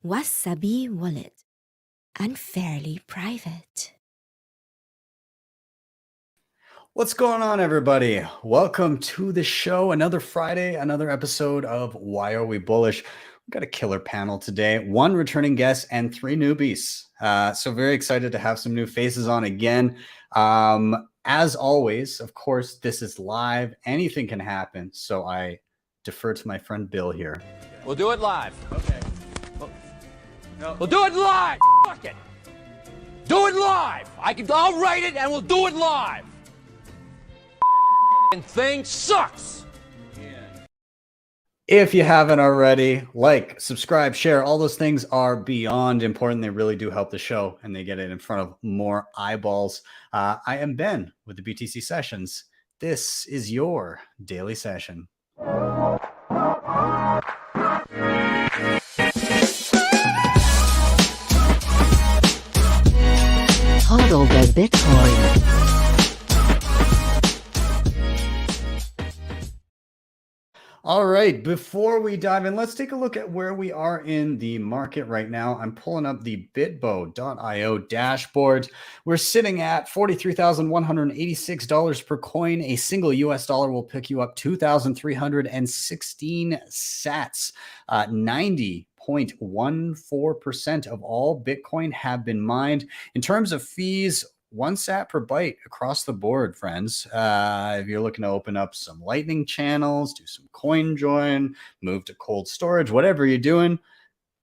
Wasabi Wallet. Unfairly private. What's going on, everybody? Welcome to the show. Another Friday, another episode of Why Are We Bullish? We've got a killer panel today, one returning guest and three newbies. So very excited to have some new faces on again. As always, of course, this is live. Anything can happen. So I defer to my friend Bill here. We'll do it live. Okay. We'll do it live. Fuck it. Do it live. I'll write it and we'll do it live. Thing sucks. If you haven't already, like, subscribe, share, all those things are beyond important. They really do help the show and they get it in front of more eyeballs. I am Ben with the BTC Sessions. This is your daily session. Hodl the Bitcoin. All right, before we dive in, let's take a look at where we are in the market right now. I'm pulling up the bitbo.io dashboard. We're sitting at $43,186 per coin. A single US dollar will pick you up 2,316 sats. 90.14% of all Bitcoin have been mined. In terms of fees, 1 sat per byte across the board, friends. If you're looking to open up some Lightning channels, do some coin join, move to cold storage, whatever you're doing,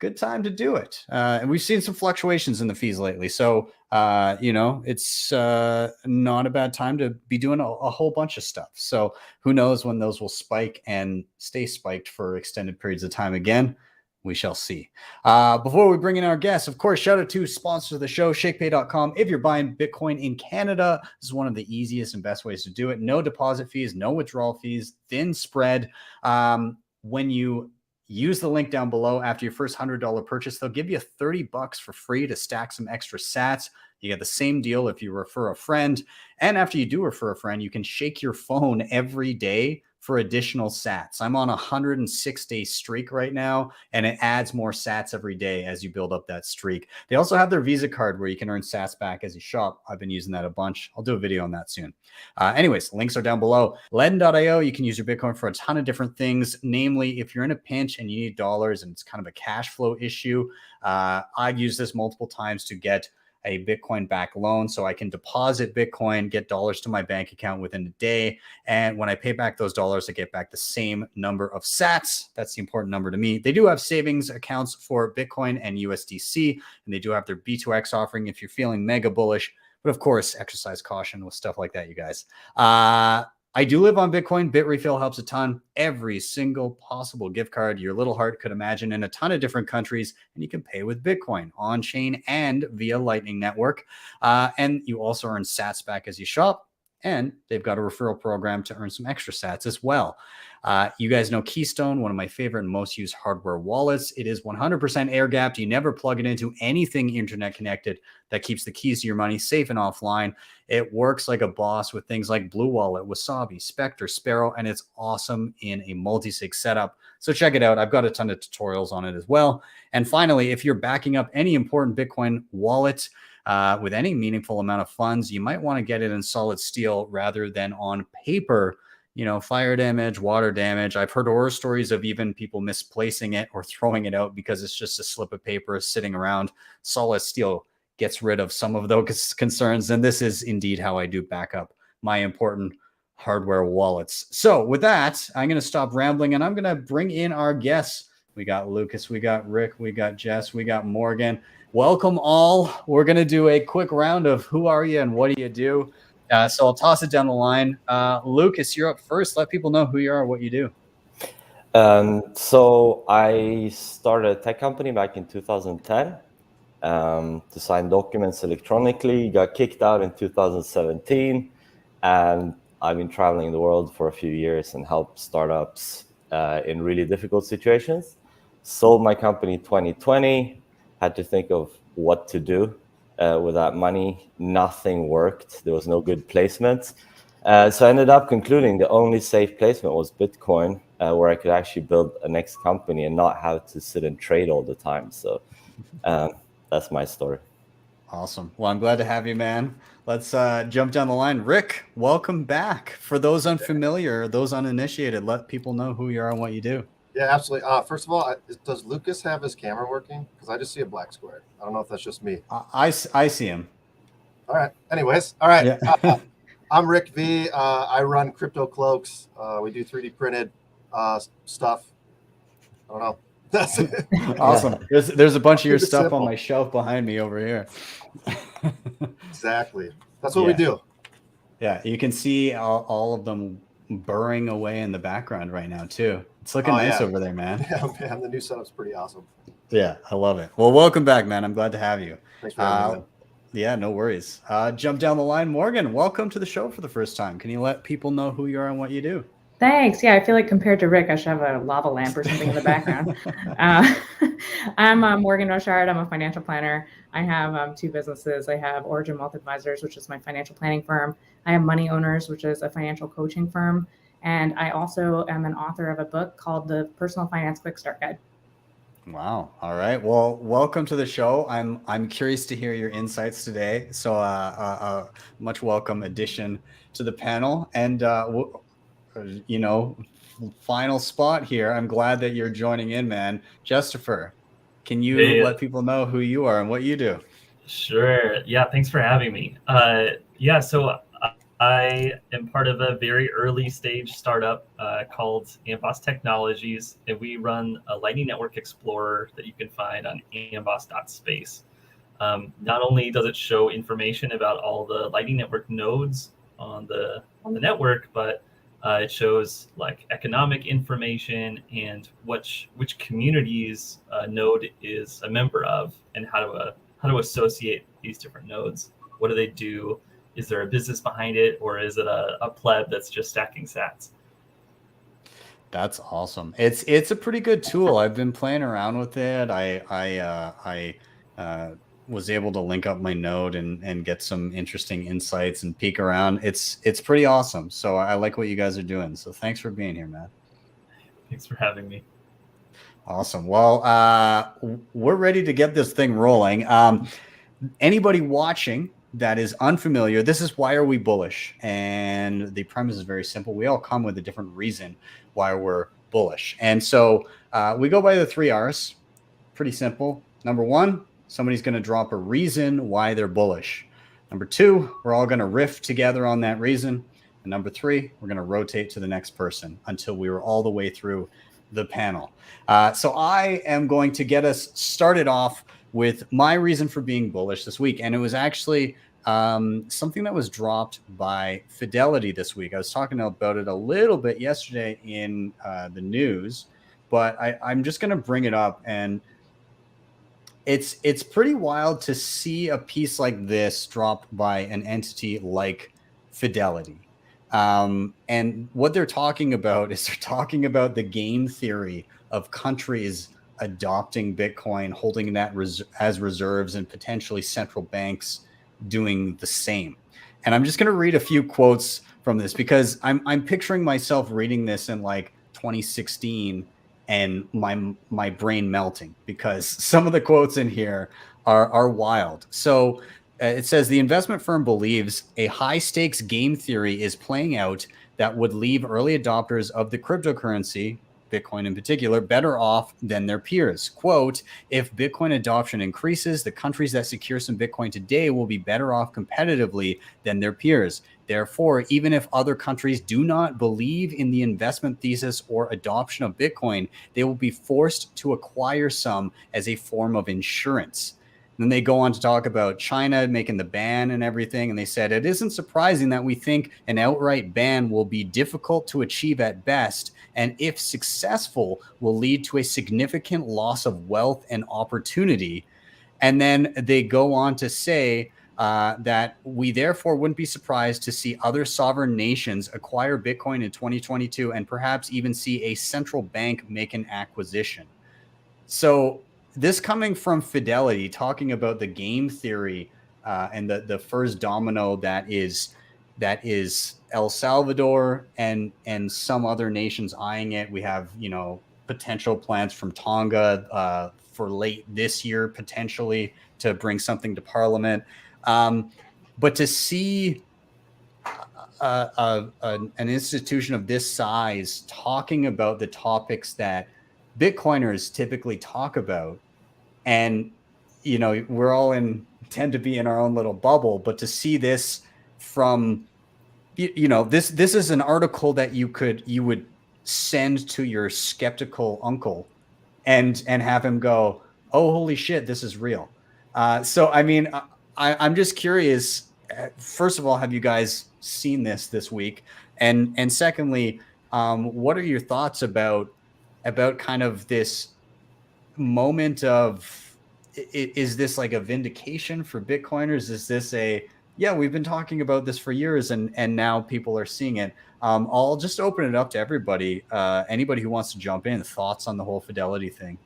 good time to do it. And we've seen some fluctuations in the fees lately. So, it's not a bad time to be doing a whole bunch of stuff. So who knows when those will spike and stay spiked for extended periods of time again. We shall see. Before we bring in our guests, of course, shout out to sponsors of the show, Shakepay.com. If you're buying Bitcoin in Canada, this is one of the easiest and best ways to do it. No deposit fees, no withdrawal fees, thin spread. When you use the link down below after your first $100 purchase, they'll give you $30 for free to stack some extra sats. You get the same deal if you refer a friend. And after you do refer a friend, you can shake your phone every day for additional sats. I'm on a 106-day streak right now, and it adds more sats every day as you build up that streak. They also have their Visa card where you can earn sats back as you shop. I've been using that a bunch. I'll do a video on that soon. Anyways, links are down below. LEDN.io, you can use your Bitcoin for a ton of different things. Namely, if you're in a pinch and you need dollars and it's kind of a cash flow issue, I've used this multiple times to get a Bitcoin back loan so I can deposit Bitcoin, get dollars to my bank account within a day. And when I pay back those dollars, I get back the same number of sats. That's the important number to me. They do have savings accounts for Bitcoin and USDC, and they do have their B2X offering if you're feeling mega bullish. But of course, exercise caution with stuff like that, you guys. I do live on Bitcoin. Bitrefill helps a ton. Every single possible gift card your little heart could imagine in a ton of different countries, and you can pay with Bitcoin on chain and via Lightning Network. And you also earn sats back as you shop. And they've got a referral program to earn some extra sats as well. You guys know Keystone, one of my favorite and most used hardware wallets. It is 100% air gapped. You never plug it into anything internet connected. That keeps the keys to your money safe and offline. It works like a boss with things like Blue Wallet, Wasabi, Spectre, Sparrow, and it's awesome in a multi-sig setup. So check it out. I've got a ton of tutorials on it as well. And finally, if you're backing up any important Bitcoin wallet, with any meaningful amount of funds, you might want to get it in solid steel rather than on paper. You know, fire damage, water damage. I've heard horror stories of even people misplacing it or throwing it out because it's just a slip of paper sitting around. Solid steel gets rid of some of those concerns. And this is indeed how I do back up my important hardware wallets. So with that, I'm going to stop rambling and I'm going to bring in our guests. We got Lucas, we got Rick, we got Jess, we got Morgan. Welcome all. We're going to do a quick round of who are you and what do you do? So I'll toss it down the line. Lucas, you're up first. Let people know who you are, what you do. So I started a tech company back in 2010 to sign documents electronically, got kicked out in 2017, and I've been traveling the world for a few years and helped startups in really difficult situations. Sold my company 2020, had to think of what to do with that money. Nothing worked. There was no good placement. So I ended up concluding the only safe placement was Bitcoin, where I could actually build a next company and not have to sit and trade all the time. So that's my story. Awesome. Well, I'm glad to have you, man. Let's jump down the line. Rick, welcome back. For those unfamiliar, those uninitiated, let people know who you are and what you do. Yeah, absolutely. First of all, does Lucas have his camera working? Because I just see a black square. I don't know if that's just me. I see him. All right. Anyways, all right. Yeah. I'm Rick V. I run Crypto Cloaks. We do 3D printed stuff. I don't know. That's it. Awesome. There's a bunch of your Keep it stuff simple. on my shelf behind me over here. Exactly. That's what we do. Yeah, you can see all of them burring away in the background right now too. It's looking nice over there, man. Yeah, man. The new setup's pretty awesome. Yeah, I love it. Well, welcome back, man. I'm glad to have you. Thanks for having me, man. Yeah, no worries. Jump down the line. Morgan, welcome to the show for the first time. Can you let people know who you are and what you do? Thanks. Yeah, I feel like compared to Rick, I should have a lava lamp or something in the background. I'm Morgen Rochard. I'm a financial planner. I have 2 businesses. I have Origin Wealth Advisors, which is my financial planning firm. I have Money Owners, which is a financial coaching firm. And I also am an author of a book called The Personal Finance Quick Start Guide. Wow. All right. Well, welcome to the show. I'm curious to hear your insights today. So much welcome addition to the panel. And final spot here. I'm glad that you're joining in, man. Jestopher, can you let people know who you are and what you do? Sure. Yeah, thanks for having me. So I am part of a very early stage startup called Amboss Technologies, and we run a Lightning Network Explorer that you can find on amboss.space. Not only does it show information about all the Lightning Network nodes on the network, but it shows like economic information and which communities a node is a member of, and how to associate these different nodes. What do they do? Is there a business behind it, or is it a pleb that's just stacking sats? That's awesome. It's a pretty good tool. I've been playing around with it. I was able to link up my node and get some interesting insights and peek around. It's pretty awesome. So I like what you guys are doing. So thanks for being here, man. Thanks for having me. Awesome. Well, we're ready to get this thing rolling. Anybody watching that is unfamiliar, this is Why Are We Bullish? And the premise is very simple. We all come with a different reason why we're bullish. And so we go by the 3 R's. Pretty simple. Number 1, somebody's going to drop a reason why they're bullish. Number 2, we're all going to riff together on that reason. And number 3, we're going to rotate to the next person until we were all the way through the panel. So I am going to get us started off with my reason for being bullish this week. And it was actually something that was dropped by Fidelity this week. I was talking about it a little bit yesterday in the news, but I'm just going to bring it up. And it's pretty wild to see a piece like this dropped by an entity like Fidelity. And what they're talking about is they're talking about the game theory of countries adopting Bitcoin, holding that as reserves, and potentially central banks doing the same. And I'm just going to read a few quotes from this because I'm picturing myself reading this in like 2016 and my brain melting because some of the quotes in here are wild. So it says the investment firm believes a high stakes game theory is playing out that would leave early adopters of the cryptocurrency, Bitcoin in particular, better off than their peers. Quote, if Bitcoin adoption increases, the countries that secure some Bitcoin today will be better off competitively than their peers. Therefore, even if other countries do not believe in the investment thesis or adoption of Bitcoin, they will be forced to acquire some as a form of insurance. Then they go on to talk about China making the ban and everything. And they said, it isn't surprising that we think an outright ban will be difficult to achieve at best. And if successful, will lead to a significant loss of wealth and opportunity. And then they go on to say that we therefore wouldn't be surprised to see other sovereign nations acquire Bitcoin in 2022 and perhaps even see a central bank make an acquisition. So this coming from Fidelity, talking about the game theory and the first domino that is that is El Salvador and some other nations eyeing it. We have, you know, potential plans from Tonga for late this year, potentially, to bring something to Parliament. But to see an institution of this size talking about the topics that Bitcoiners typically talk about, and, you know, we're all tend to be in our own little bubble, but to see this from, you know, this is an article that you would send to your skeptical uncle and have him go, oh, holy shit, this is real. So, I mean, I'm just curious. First of all, have you guys seen this week? And secondly, what are your thoughts about kind of this moment of, is this like a vindication for Bitcoiners? Is this yeah, we've been talking about this for years and now people are seeing it? I'll just open it up to everybody. Anybody who wants to jump in, thoughts on the whole Fidelity thing?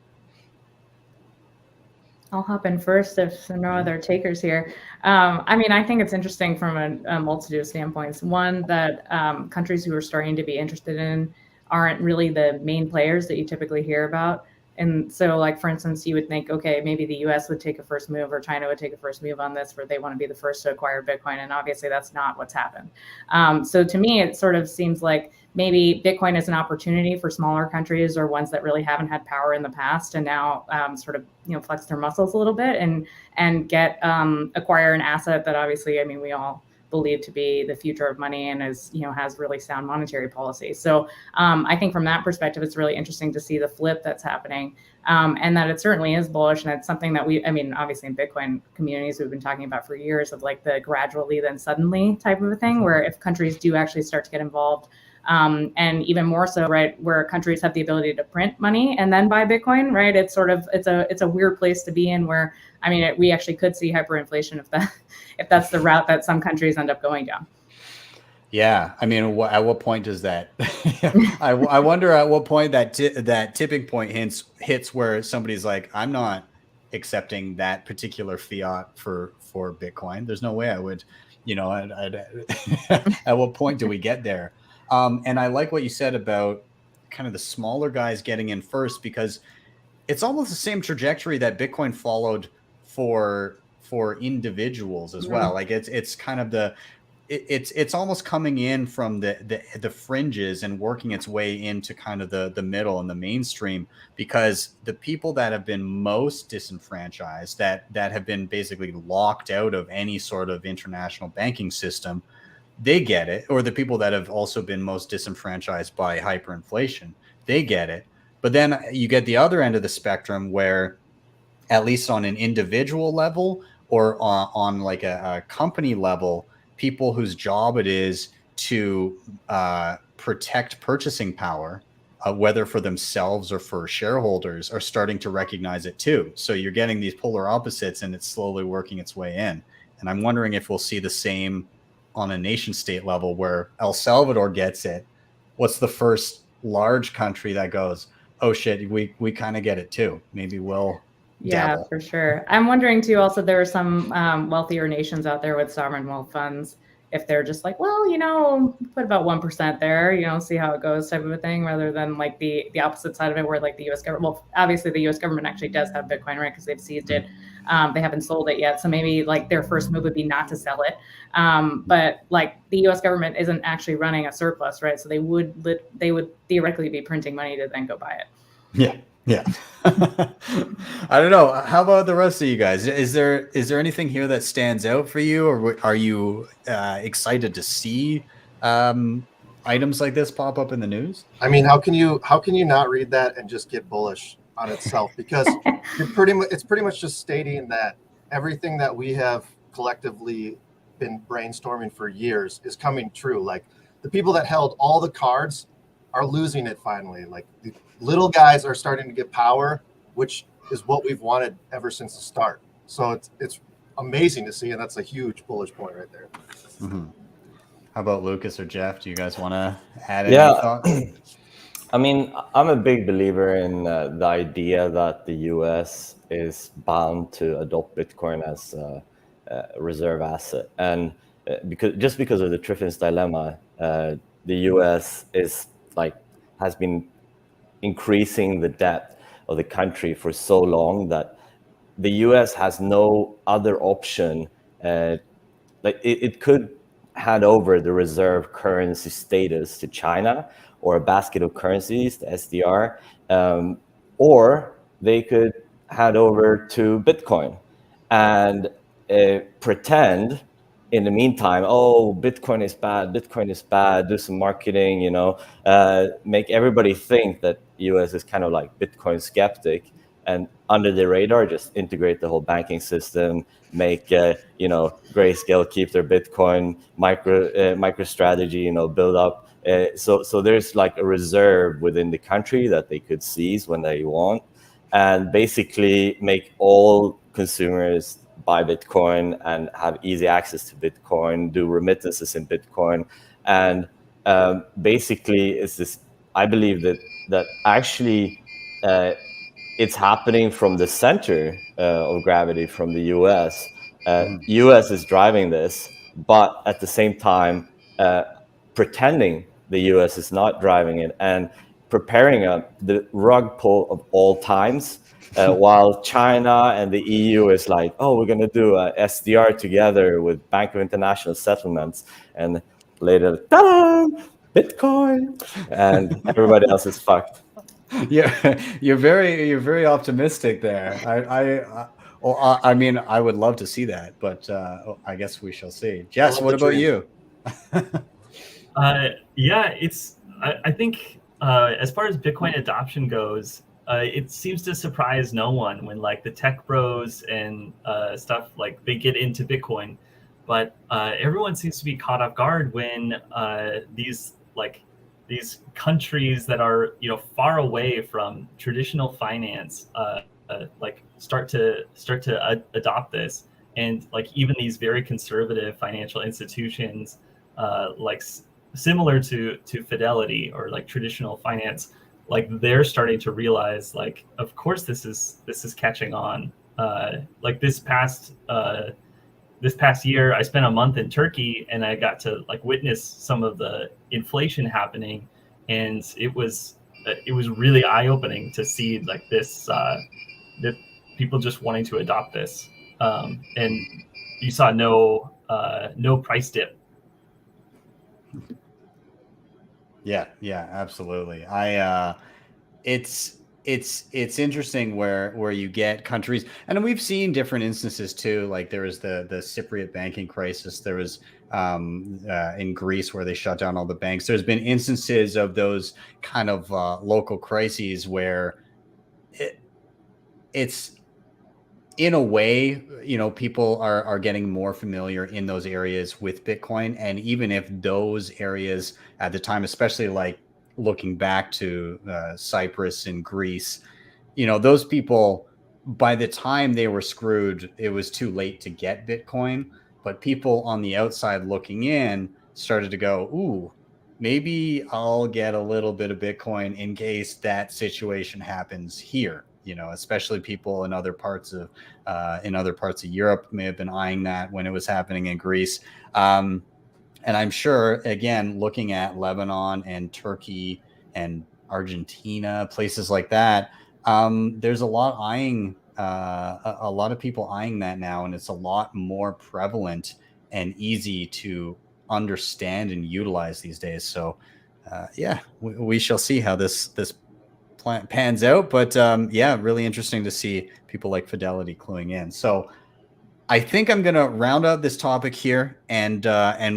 I'll hop in first if there are no other takers here. I mean, I think it's interesting from a multitude of standpoints. One, that countries who are starting to be interested in aren't really the main players that you typically hear about. And so, like, for instance, you would think, okay, maybe the US would take a first move or China would take a first move on this, where they want to be the first to acquire Bitcoin. And obviously that's not what's happened. So to me, it sort of seems like maybe Bitcoin is an opportunity for smaller countries or ones that really haven't had power in the past and now sort of, you know, flex their muscles a little bit and get acquire an asset that obviously, I mean, we all believe to be the future of money and is, you know, has really sound monetary policy. So I think from that perspective, it's really interesting to see the flip that's happening, and that it certainly is bullish. And it's something that I mean, obviously in Bitcoin communities, we've been talking about for years, of like the gradually then suddenly type of a thing, where if countries do actually start to get involved, and even more so, right, where countries have the ability to print money and then buy Bitcoin, right? It's sort of, it's a weird place to be in, where, I mean, we actually could see hyperinflation if that's the route that some countries end up going down. Yeah, I mean, at what point does that? I wonder at what point that tipping point hits where somebody's like, I'm not accepting that particular fiat for Bitcoin. There's no way I would, you know. At what point do we get there? And I like what you said about kind of the smaller guys getting in first, because it's almost the same trajectory that Bitcoin followed for individuals as well. Like it's kind of it's almost coming in from the fringes and working its way into kind of the middle and the mainstream, because the people that have been most disenfranchised, that have been basically locked out of any sort of international banking system, they get it. Or the people that have also been most disenfranchised by hyperinflation, they get it. But then you get the other end of the spectrum, where at least on an individual level or on like a company level, people whose job it is to protect purchasing power, whether for themselves or for shareholders, are starting to recognize it too. So you're getting these polar opposites, and it's slowly working its way in. And I'm wondering if we'll see the same on a nation state level, where El Salvador gets it. What's the first large country that goes, oh shit, we kind of get it too? Maybe we'll dabble. For sure. I'm wondering too, also, there are some wealthier nations out there with sovereign wealth funds, if they're just like, well, you know, put about 1% there, you know, see how it goes type of a thing, rather than like the opposite side of it, where like the US government, well, obviously the US government actually does have Bitcoin, right? Because they've seized it. They haven't sold it yet. So maybe like their first move would be not to sell it. But like the US government isn't actually running a surplus, right? So they would theoretically be printing money to then go buy it. Yeah. I don't know. How about the rest of you guys? Is there anything here that stands out for you, or are you excited to see items like this pop up in the news? I mean, how can you not read that and just get bullish on itself? Because it's pretty much just stating that everything that we have collectively been brainstorming for years is coming true. Like, the people that held all the cards are losing it finally. Like, the little guys are starting to get power, which is what we've wanted ever since the start. So it's amazing to see, and that's a huge bullish point right there. Mm-hmm. How about Lucas or Jeff? Do you guys want to add any thoughts? I mean, I'm a big believer in the idea that the US is bound to adopt Bitcoin as a reserve asset. And because of the Triffin's dilemma, the U.S. has been increasing the debt of the country for so long that the U.S. has no other option. It could hand over the reserve currency status to China or a basket of currencies, the SDR, or they could hand over to Bitcoin and pretend in the meantime, oh, Bitcoin is bad, do some marketing, make everybody think that US is kind of like Bitcoin skeptic, and under the radar, just integrate the whole banking system, make, Grayscale keep their Bitcoin, MicroStrategy, build up. So there's like a reserve within the country that they could seize when they want, and basically make all consumers buy Bitcoin and have easy access to Bitcoin, do remittances in Bitcoin. And basically it's this, I believe that actually it's happening from the center of gravity, from the US. US is driving this, but at the same time, pretending the US is not driving it and preparing the rug pull of all times. While China and the EU is like, oh, we're going to do a SDR together with Bank of International Settlements, and later, ta-da, Bitcoin, and everybody else is fucked. Yeah, you're very optimistic there. I mean, I would love to see that, but I guess we shall see. Jess, what about you? Yeah, I think as far as Bitcoin adoption goes, it seems to surprise no one when like the tech bros and stuff, like they get into Bitcoin, but everyone seems to be caught off guard when these countries that are far away from traditional finance start to adopt this, and like even these very conservative financial institutions similar to Fidelity or like traditional finance, like they're starting to realize, like, of course this is catching on. Like this past year, I spent a month in Turkey, and I got to like witness some of the inflation happening, and it was really eye-opening to see like this that people just wanting to adopt this, and you saw no price dip. Yeah, absolutely. It's interesting where you get countries, and we've seen different instances too. Like there was the Cypriot banking crisis. There was in Greece where they shut down all the banks. There's been instances of those kind of local crises where it's in a way, people are getting more familiar in those areas with Bitcoin. And even if those areas at the time, especially like looking back to Cyprus and Greece, those people, by the time they were screwed, it was too late to get Bitcoin. But people on the outside looking in started to go, ooh, maybe I'll get a little bit of Bitcoin in case that situation happens here. Especially people in other parts of Europe may have been eyeing that when it was happening in Greece. And I'm sure, again, looking at Lebanon and Turkey and Argentina, places like that, there's a lot of people eyeing that now, and it's a lot more prevalent and easy to understand and utilize these days. So, yeah, we shall see how this pans out, but yeah, really interesting to see people like Fidelity cluing in. So I think I'm going to round out this topic here, and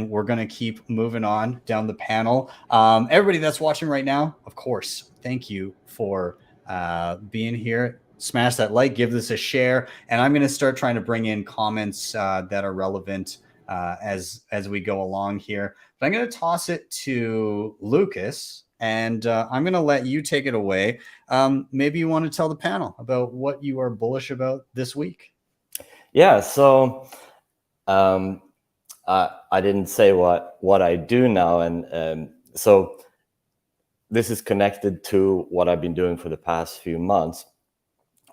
we're going to keep moving on down the panel. Everybody that's watching right now, of course, thank you for being here. Smash that like, give this a share, and I'm going to start trying to bring in comments that are relevant as we go along here. But I'm going to toss it to Lucas, and I'm going to let you take it away. Maybe you want to tell the panel about what you are bullish about this week. Yeah, so I didn't say what I do now, and so this is connected to what I've been doing for the past few months,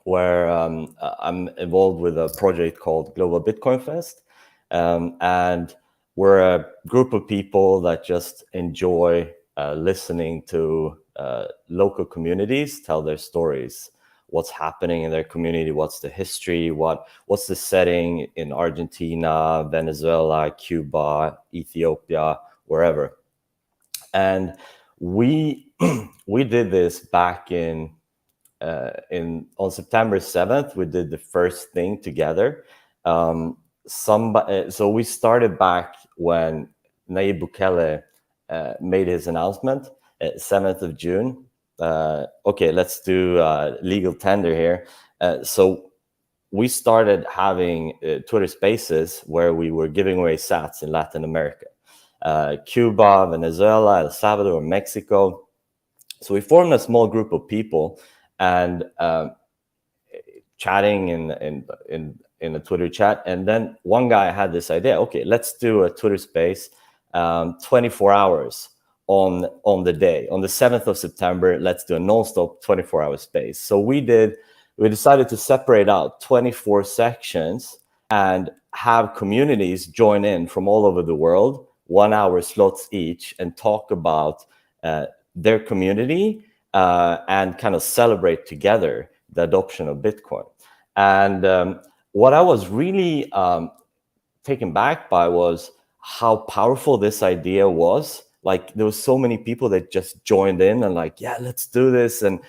where I'm involved with a project called Global Bitcoin Fest, and we're a group of people that just enjoy listening to local communities tell their stories, what's happening in their community, what's the history, what's the setting in Argentina, Venezuela, Cuba, Ethiopia, wherever. And we we did this back on September 7th. We did the first thing together. So we started back when Nayib Bukele made his announcement, 7th of June. Okay, let's do legal tender here. So we started having Twitter Spaces where we were giving away sats in Latin America, Cuba, Venezuela, El Salvador, Mexico. So we formed a small group of people and chatting in a Twitter chat. And then one guy had this idea, okay, let's do a Twitter Space 24 hours on the day. On the 7th of September, let's do a non-stop 24-hour space. So we decided to separate out 24 sections and have communities join in from all over the world, 1 hour slots each, and talk about their community and kind of celebrate together the adoption of Bitcoin. And what I was really taken back by was how powerful this idea was. Like, there was so many people that just joined in and like, yeah, let's do this. And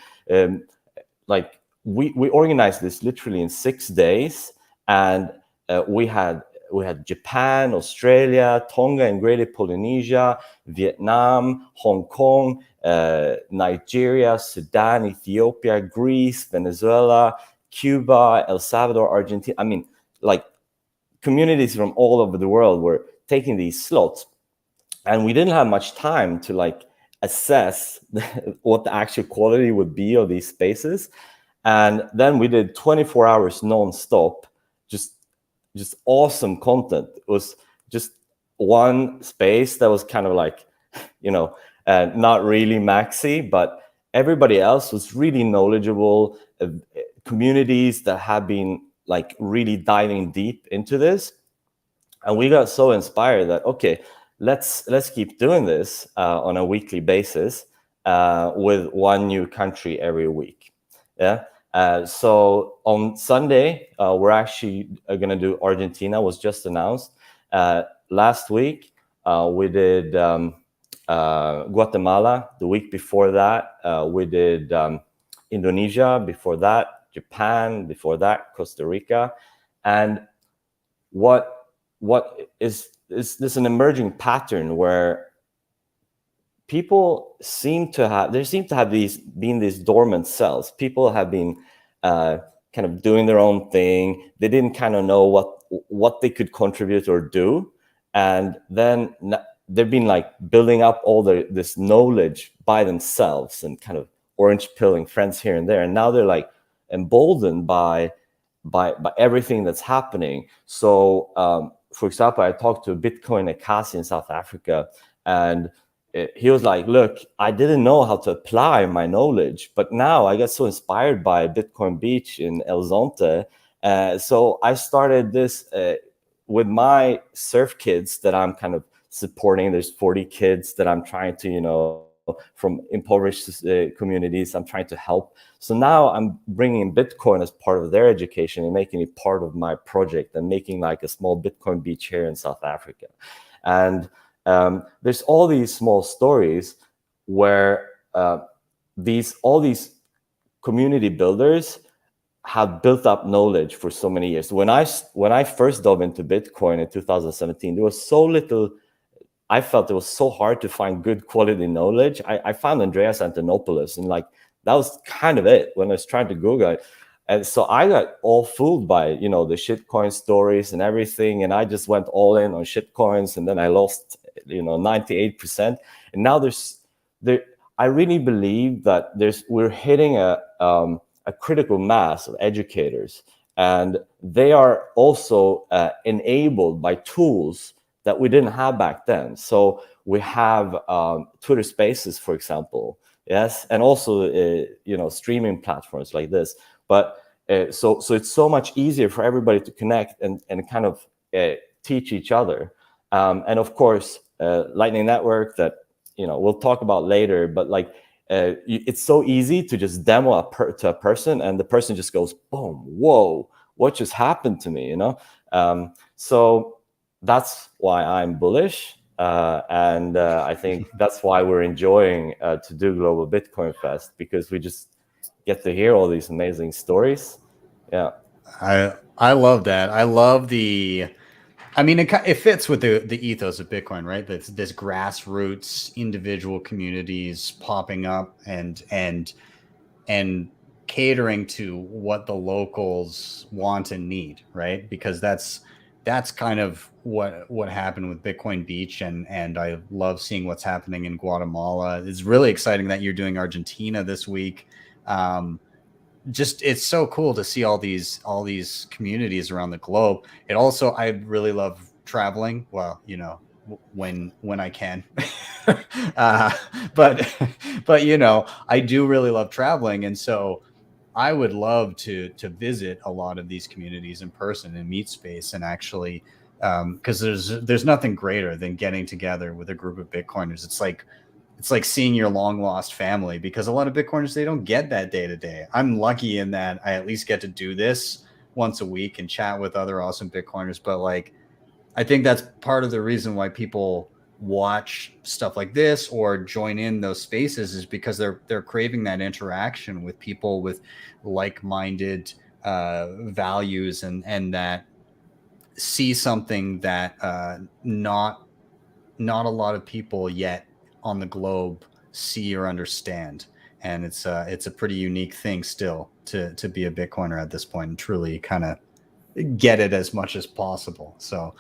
like we organized this literally in 6 days, and we had Japan, Australia, Tonga and Greater Polynesia, Vietnam, Hong Kong, Nigeria, Sudan, Ethiopia, Greece, Venezuela, Cuba, El Salvador, Argentina. I mean, like, communities from all over the world were taking these slots, and we didn't have much time to like assess what the actual quality would be of these spaces. And then we did 24 hours non-stop, just awesome content. It was just one space that was kind of like, not really maxi, but everybody else was really knowledgeable, communities that have been like really diving deep into this. And we got so inspired that, okay, let's keep doing this on a weekly basis with one new country every week. Yeah. So on Sunday, we're actually going to do Argentina, was just announced. Last week, we did Guatemala. The week before that, we did Indonesia. Before that, Japan. Before that, Costa Rica. And what is this an emerging pattern where people seem to have these dormant cells. People have been kind of doing their own thing. They didn't kind of know what they could contribute or do, and then they've been like building up all this knowledge by themselves and kind of orange pilling friends here and there, and now they're like emboldened by everything that's happening. So for example, I talked to a Bitcoin Akasi in South Africa, and he was like, look, I didn't know how to apply my knowledge, but now I got so inspired by Bitcoin Beach in El Zonte. So I started this with my surf kids that I'm kind of supporting. There's 40 kids that I'm trying to, from impoverished communities, I'm trying to help. So now I'm bringing Bitcoin as part of their education and making it part of my project and making like a small Bitcoin beach here in South Africa. And there's all these small stories where all these community builders have built up knowledge for so many years. When I first dove into Bitcoin in 2017, there was so little. I felt it was so hard to find good quality knowledge. I found Andreas Antonopoulos, and like that was kind of it when I was trying to Google it. And so I got all fooled by, the shitcoin stories and everything. And I just went all in on shitcoins, and then I lost, 98%. And now I really believe that we're hitting a critical mass of educators, and they are also enabled by tools that we didn't have back then. So we have Twitter Spaces, for example, yes, and also streaming platforms like this. But so it's so much easier for everybody to connect and kind of teach each other. And of course, Lightning Network that, we'll talk about later, but like, it's so easy to just demo to a person, and the person just goes, boom, whoa, what just happened to me, So that's why I'm bullish. And I think that's why we're enjoying to do Global Bitcoin Fest, because we just get to hear all these amazing stories. Yeah. I love that. I love it fits with the ethos of Bitcoin, right? This grassroots individual communities popping up and catering to what the locals want and need, right? Because that's kind of what happened with Bitcoin Beach, and I love seeing what's happening in Guatemala. It's really exciting that you're doing Argentina this week. Just it's so cool to see all these communities around the globe. It also, I really love traveling. Well, when I can, but I do really love traveling, and so I would love to visit a lot of these communities in person and meet space, and actually, because there's nothing greater than getting together with a group of Bitcoiners. It's like seeing your long lost family, because a lot of Bitcoiners, they don't get that day to day. I'm lucky in that I at least get to do this once a week and chat with other awesome Bitcoiners. But like, I think that's part of the reason why people watch stuff like this or join in those spaces, is because they're craving that interaction with people with like-minded values, and that see something that not a lot of people yet on the globe see or understand. And it's a pretty unique thing still to be a Bitcoiner at this point, and truly kind of get it as much as possible. So,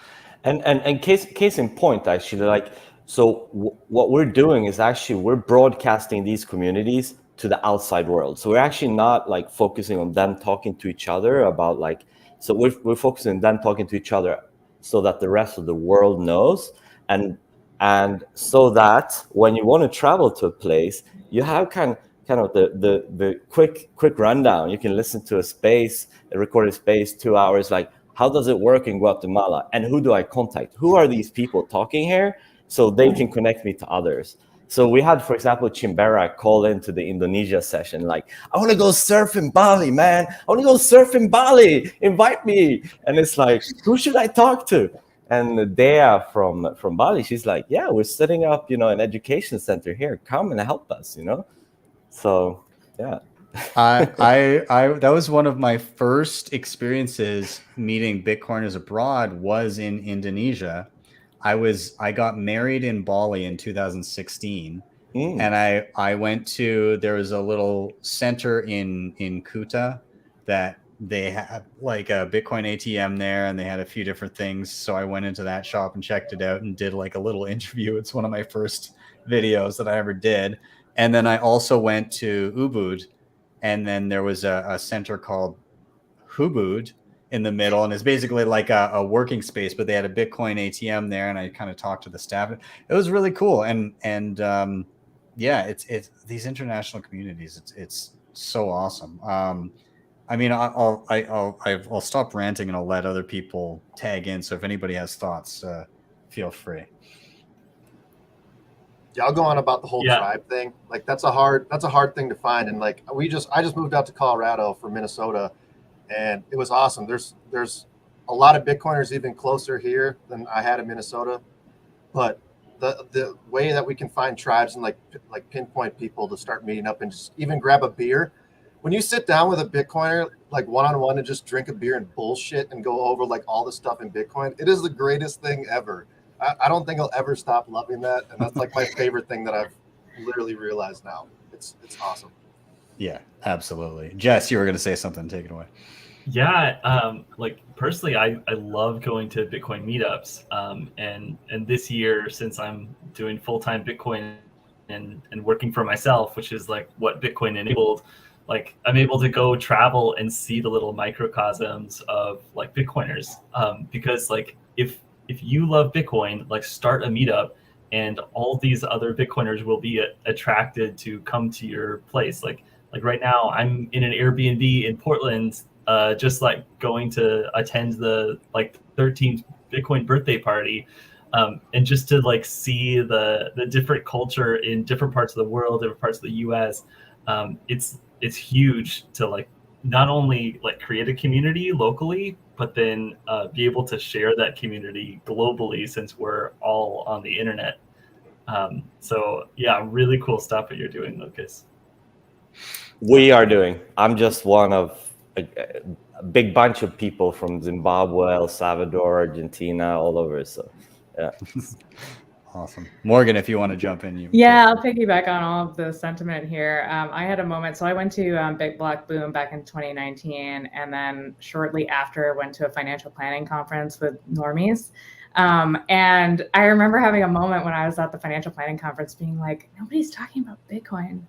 and case in point, actually, like, so what we're doing is actually we're broadcasting these communities to the outside world. So we're actually not like focusing on them talking to each other about like, so we're focusing on them talking to each other so that the rest of the world knows, and so that when you want to travel to a place, you have kind of the quick rundown. You can listen to a recorded space, 2 hours, like, how does it work in Guatemala, and who do I contact? Who are these people talking here? So they can connect me to others. So we had, for example, Chimbera call into the Indonesia session, like, I want to go surf in Bali, man. I want to go surf in Bali. Invite me. And it's like, who should I talk to? And Dea from Bali, she's like, yeah, we're setting up, an education center here. Come and help us, So, yeah. I that was one of my first experiences meeting Bitcoiners abroad, was in Indonesia. I got married in Bali in 2016. And I went to, there was a little center in Kuta that they had like a Bitcoin ATM there, and they had a few different things. So I went into that shop and checked it out and did like a little interview. It's one of my first videos that I ever did. And then I also went to Ubud, and then there was a center called Hubud in the middle, and it's basically like a working space, but they had a Bitcoin ATM there, and I kind of talked to the staff. It was really cool. And yeah, it's these international communities. It's so awesome. I mean, I'll stop ranting and I'll let other people tag in. So if anybody has thoughts, feel free. Yeah, I'll go on about the whole tribe thing. Like that's a hard thing to find. And like I just moved out to Colorado from Minnesota, and it was awesome. There's a lot of Bitcoiners even closer here than I had in Minnesota, but the way that we can find tribes and like pinpoint people to start meeting up and just even grab a beer. When you sit down with a Bitcoiner, like one-on-one, and just drink a beer and bullshit and go over like all the stuff in Bitcoin, it is the greatest thing ever. I don't think I'll ever stop loving that. And that's like my favorite thing that I've literally realized now. It's awesome. Yeah, absolutely. Jess, you were going to say something. Take it away. Yeah, like personally, I love going to Bitcoin meetups. And this year, since I'm doing full-time Bitcoin and working for myself, which is like what Bitcoin enabled, like I'm able to go travel and see the little microcosms of like Bitcoiners. Because like if you love Bitcoin, like start a meetup, and all these other Bitcoiners will be attracted to come to your place. Like right now, I'm in an Airbnb in Portland, just like going to attend the like 13th Bitcoin birthday party. and just to like see the different culture in different parts of the world, different parts of the U.S. It's huge to like not only like create a community locally, but then be able to share that community globally, since we're all on the internet. So yeah, really cool stuff that you're doing, Lucas. We are doing. I'm just one of a big bunch of people from Zimbabwe, El Salvador, Argentina, all over. So yeah. Awesome. Morgan, if you want to jump in. Yeah, I'll piggyback on all of the sentiment here. I had a moment. So I went to Big Block Boom back in 2019. And then shortly after, went to a financial planning conference with normies. And I remember having a moment when I was at the financial planning conference being like, nobody's talking about Bitcoin.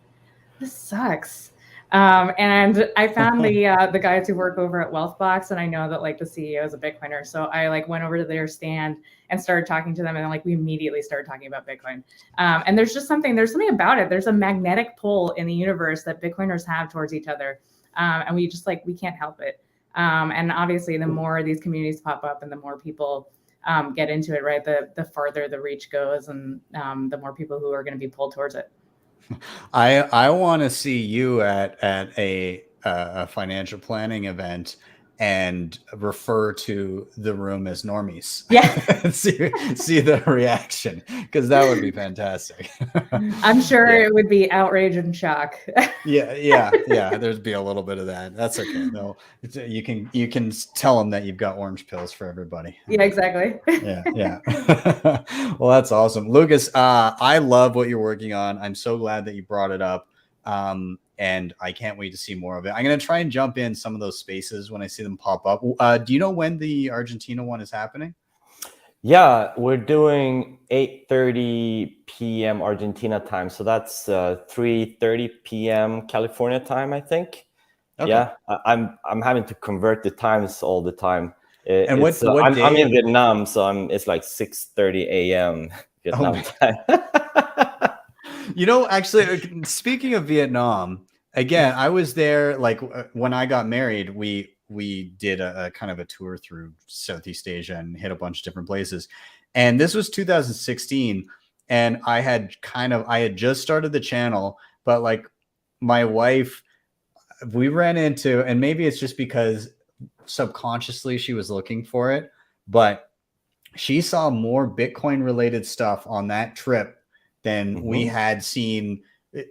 This sucks. And I found the guys who work over at Wealthbox, and I know that like the CEO is a Bitcoiner. So I like went over to their stand and started talking to them, and like we immediately started talking about Bitcoin. And there's something about it. There's a magnetic pull in the universe that Bitcoiners have towards each other. And we just like, we can't help it. And obviously the more these communities pop up and the more people get into it, right, the farther the reach goes, and the more people who are going to be pulled towards it. I want to see you at a financial planning event and refer to the room as normies. Yeah. see the reaction, because that would be fantastic. I'm sure it would be outrage and shock. Yeah. There'd be a little bit of that. That's okay. No, you can tell them that you've got orange pills for everybody. Yeah, exactly. Yeah. Well, that's awesome, Lucas. I love what you're working on. I'm so glad that you brought it up. And I can't wait to see more of it. I'm going to try and jump in some of those spaces when I see them pop up. Do you know when the Argentina one is happening? Yeah, we're doing 8:30 p.m. Argentina time. So that's 3:30 p.m. California time, I think. Okay. Yeah, I'm having to convert the times all the time. And what I'm in Vietnam, so it's like 6:30 a.m. Vietnam time. You know, actually, speaking of Vietnam, again, I was there like when I got married. We did a kind of a tour through Southeast Asia and hit a bunch of different places. And this was 2016, and I had just started the channel, but like my wife, we ran into, and maybe it's just because subconsciously she was looking for it, but she saw more Bitcoin related stuff on that trip than we had seen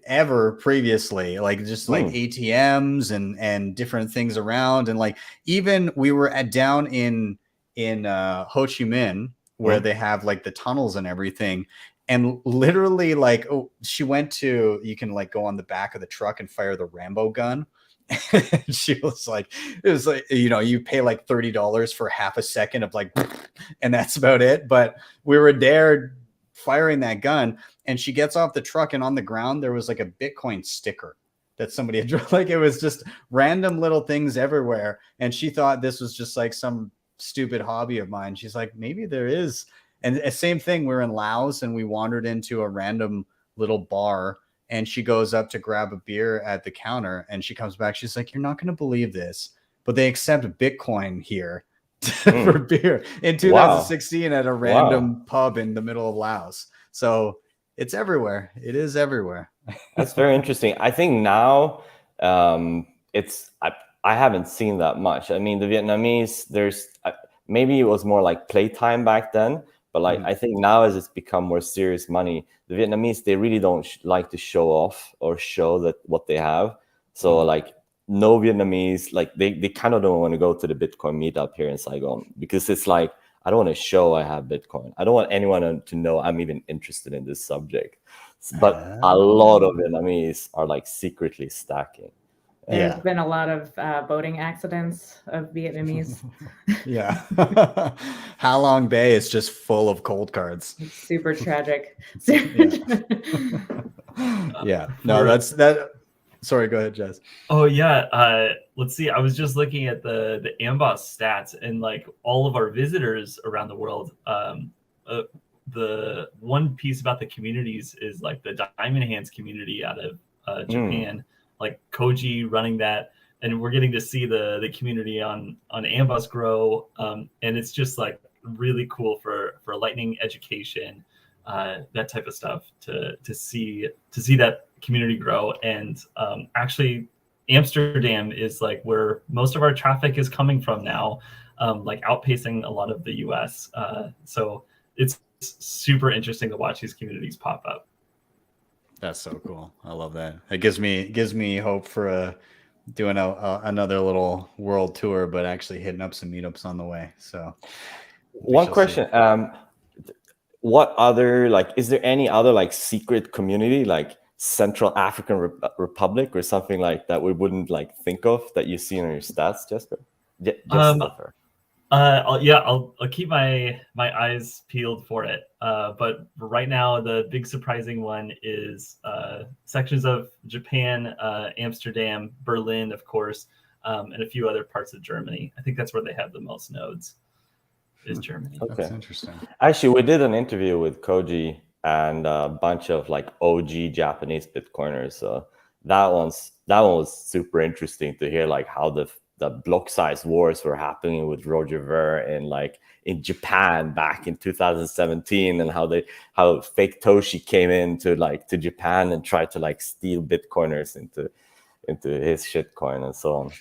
ever previously, like just like ATMs and different things around. And like, even we were down in Ho Chi Minh, where they have like the tunnels and everything. And literally like, she went to, you can like go on the back of the truck and fire the Rambo gun. And she was like, it was like, you know, you pay like $30 for half a second of like, and that's about it. But we were there firing that gun, and she gets off the truck, and on the ground there was like a Bitcoin sticker that somebody had drawn. Like, it was just random little things everywhere, and she thought this was just like some stupid hobby of mine. She's like, maybe there is. And same thing, we're in Laos, and we wandered into a random little bar, and she goes up to grab a beer at the counter, and she comes back, she's like, you're not going to believe this, but they accept Bitcoin here for beer in 2016 at a random pub in the middle of Laos. So it's everywhere. It is everywhere. That's very interesting. I think now I haven't seen that much. I mean, the Vietnamese, there's maybe it was more like playtime back then, but like I think now as it's become more serious money, the Vietnamese, they really don't like to show off or show that what they have. So like, no Vietnamese, like they kind of don't want to go to the Bitcoin meetup here in Saigon, because it's like, I don't want to show I have Bitcoin. I don't want anyone to know I'm even interested in this subject. But a lot of Vietnamese are like secretly stacking. There's been a lot of boating accidents of Vietnamese. Yeah. Ha Long Bay is just full of cold cards. It's super tragic. Yeah. No, that's that. Sorry, go ahead, Jess. Oh yeah, let's see. I was just looking at the Amboss stats, and like all of our visitors around the world. The one piece about the communities is like the Diamond Hands community out of Japan, like Koji running that, and we're getting to see the community on Amboss grow, and it's just like really cool for for Lightning education, that type of stuff to see that community grow. And actually, Amsterdam is like where most of our traffic is coming from now, like outpacing a lot of the US. So it's super interesting to watch these communities pop up. That's so cool. I love that. It gives me hope for doing another little world tour, but actually hitting up some meetups on the way. So one question, what other, like, is there any other like secret community like Central African Republic or something like that we wouldn't like think of that you see in your stats, Jesper? Jestopher. I'll keep my eyes peeled for it. But right now, the big surprising one is sections of Japan, Amsterdam, Berlin, of course, and a few other parts of Germany. I think that's where they have the most nodes, is Germany. Okay. That's interesting. Actually, we did an interview with Koji and a bunch of like OG Japanese Bitcoiners. So that one was super interesting to hear, like how the block size wars were happening with Roger Ver and like in Japan back in 2017, and how fake Toshi came into to Japan and tried to like steal Bitcoiners into his shitcoin and so on.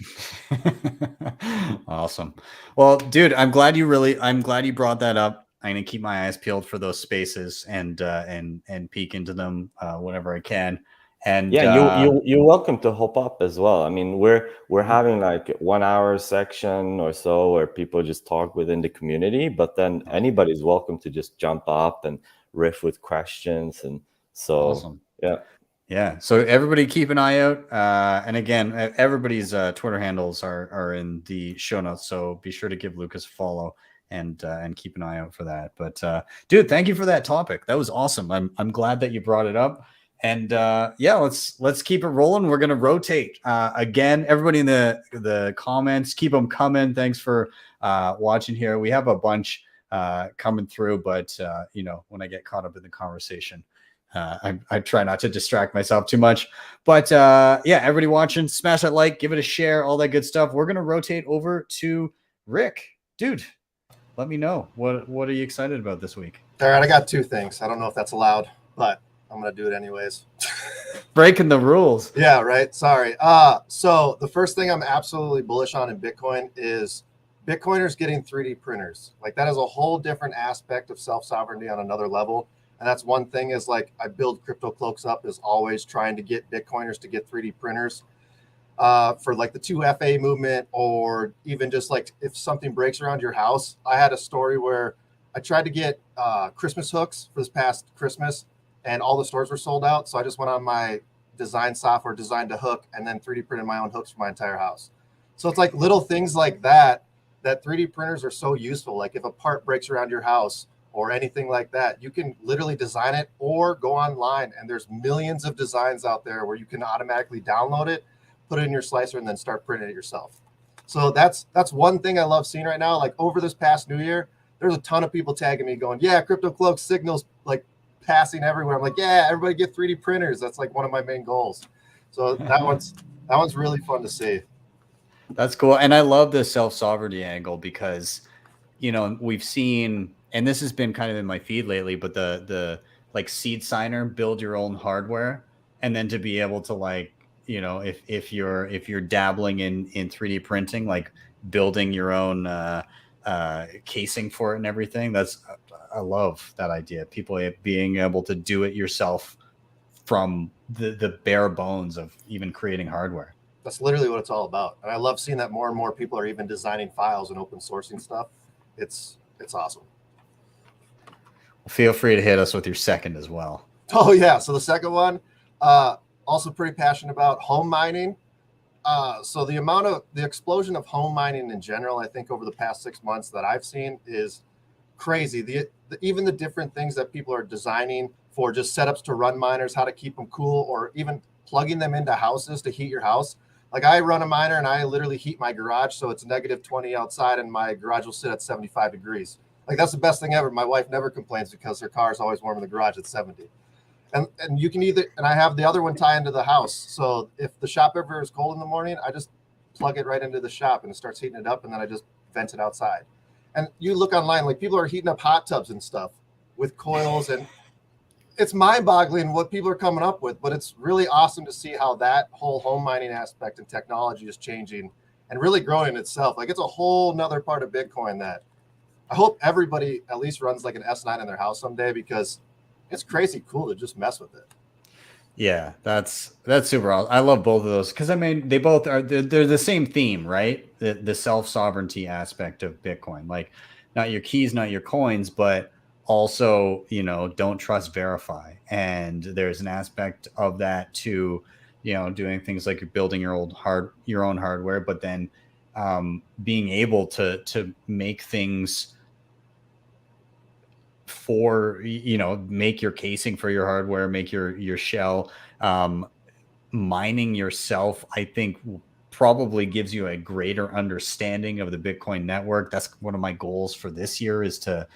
Awesome. Well, dude, I'm glad you brought that up. I'm gonna keep my eyes peeled for those spaces and peek into them whenever I can. And yeah, you're welcome to hop up as well. I mean, we're having like 1 hour section or so where people just talk within the community, but then anybody's welcome to just jump up and riff with questions. And so awesome. Yeah. So everybody keep an eye out. And again, everybody's Twitter handles are in the show notes. So be sure to give Lucas a follow and keep an eye out for that. But dude, thank you for that topic. That was awesome. I'm glad that you brought it up. And yeah, let's keep it rolling. We're gonna rotate again. Everybody in the comments, keep them coming. Thanks for watching here. We have a bunch coming through, but you know, when I get caught up in the conversation, I try not to distract myself too much. But yeah, everybody watching, smash that like, give it a share, all that good stuff. We're gonna rotate over to Rick, dude. Let me know what are you excited about this week? All right, I got two things. I don't know if that's allowed, but I'm going to do it anyways. Breaking the rules. Yeah, right. Sorry. So the first thing I'm absolutely bullish on in Bitcoin is Bitcoiners getting 3D printers. Like that is a whole different aspect of self-sovereignty on another level. And that's one thing is like I build Crypto Cloaks up is always trying to get Bitcoiners to get 3D printers for like the 2FA movement, or even just like if something breaks around your house. I had a story where I tried to get Christmas hooks for this past Christmas, and all the stores were sold out. So I just went on my design software, designed a hook, and then 3D printed my own hooks for my entire house. So it's like little things like that 3D printers are so useful. Like if a part breaks around your house or anything like that, you can literally design it or go online, and there's millions of designs out there where you can automatically download it, put it in your slicer, and then start printing it yourself. So that's one thing I love seeing right now. Like over this past New Year, there's a ton of people tagging me going, yeah, Crypto Cloak signals like passing everywhere. I'm like, yeah, everybody get 3D printers. That's like one of my main goals. So that one's really fun to see. That's cool. And I love the self-sovereignty angle because, you know, we've seen, and this has been kind of in my feed lately, but the like seed signer, build your own hardware, and then to be able to like, you know, if you're dabbling in 3D printing, like building your own casing for it and everything. I love that idea. People being able to do it yourself from the bare bones of even creating hardware. That's literally what it's all about. And I love seeing that more and more people are even designing files and open sourcing stuff. It's awesome. Feel free to hit us with your second as well. Oh yeah. So the second one, also pretty passionate about home mining. So the explosion of home mining in general, I think over the past 6 months that I've seen is crazy. Even the different things that people are designing for just setups to run miners, how to keep them cool, or even plugging them into houses to heat your house. Like I run a miner and I literally heat my garage. So it's -20 outside and my garage will sit at 75 degrees. Like that's the best thing ever. My wife never complains because her car is always warm in the garage at 70. And you can and I have the other one tie into the house. So if the shop ever is cold in the morning, I just plug it right into the shop and it starts heating it up, and then I just vent it outside. And you look online, like people are heating up hot tubs and stuff with coils, and it's mind-boggling what people are coming up with. But it's really awesome to see how that whole home mining aspect and technology is changing and really growing in itself. Like it's a whole nother part of Bitcoin that I hope everybody at least runs like an S9 in their house someday, because it's crazy cool to just mess with it. Yeah, that's super awesome. I love both of those because I mean they both are they're the same theme, right? The self-sovereignty aspect of Bitcoin, like not your keys, not your coins, but also, you know, don't trust, verify. And there's an aspect of that to, you know, doing things like you're building your own hardware, but then being able to make things for, you know, make your casing for your hardware, make your shell. Mining yourself, I think, probably gives you a greater understanding of the Bitcoin network. That's one of my goals for this year, is to